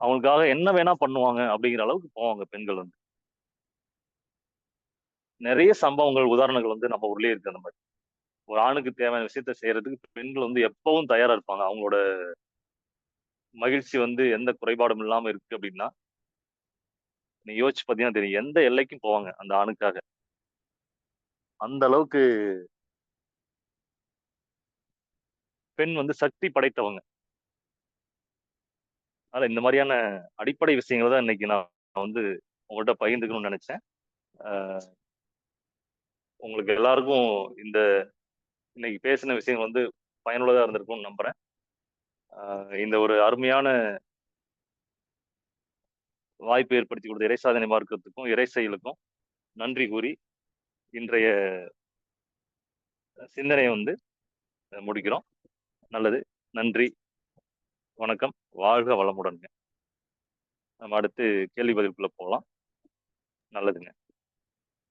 அவங்களுக்காக என்ன வேணா பண்ணுவாங்க அப்படிங்கிற அளவுக்கு போவாங்க பெண்கள் வந்து. நெறைய சம்பவங்கள், உதாரணங்கள் வந்து நம்ம ஊர்லயே இருக்கு அந்த மாரி. ஒரு ஆணுக்கு தேவையான விஷயத்த செய்யறதுக்கு பெண்கள் வந்து எப்பவும் தயாரா இருப்பாங்க. அவங்களோட மகிழ்ச்சி வந்து எந்த குறைபாடும் இல்லாம இருக்கு அப்படின்னா, நீங்க யோசிச்சு பார்த்தீங்கன்னா தெரியும். எந்த எல்லைக்கும் போவாங்க அந்த ஆணுக்காக. அந்த அளவுக்கு பெண் வந்து சக்தி படைத்தவங்க. அதனால இந்த மாரியான அடிப்படை விஷயங்கள தான் இன்னைக்கு நான் வந்து உங்கள்ட்ட பகிர்ந்துக்கணும்னு நெனச்சேன். அ உங்களுக்கு எல்லாருக்கும் இந்த இன்னைக்கு பேசின விஷயம் வந்து பயனுள்ளதா இருந்திருக்கும்னு நம்புறேன். இந்த ஒரு அருமையான வாய்ப்பு ஏற்படுத்தி கொடுத்த இறை சாதனை மார்க்கத்துக்கும், இறை செயலுக்கும் நன்றி கூறி, இன்றைய சிந்தனைய வந்து முடிக்கிறோம். நல்லது. நன்றி. வணக்கம். வாழ்க வளமுடன்ங்க. நம்ம அடுத்து கேள்வி பதிலுக்குள்ள போலாம். நல்லதுங்க.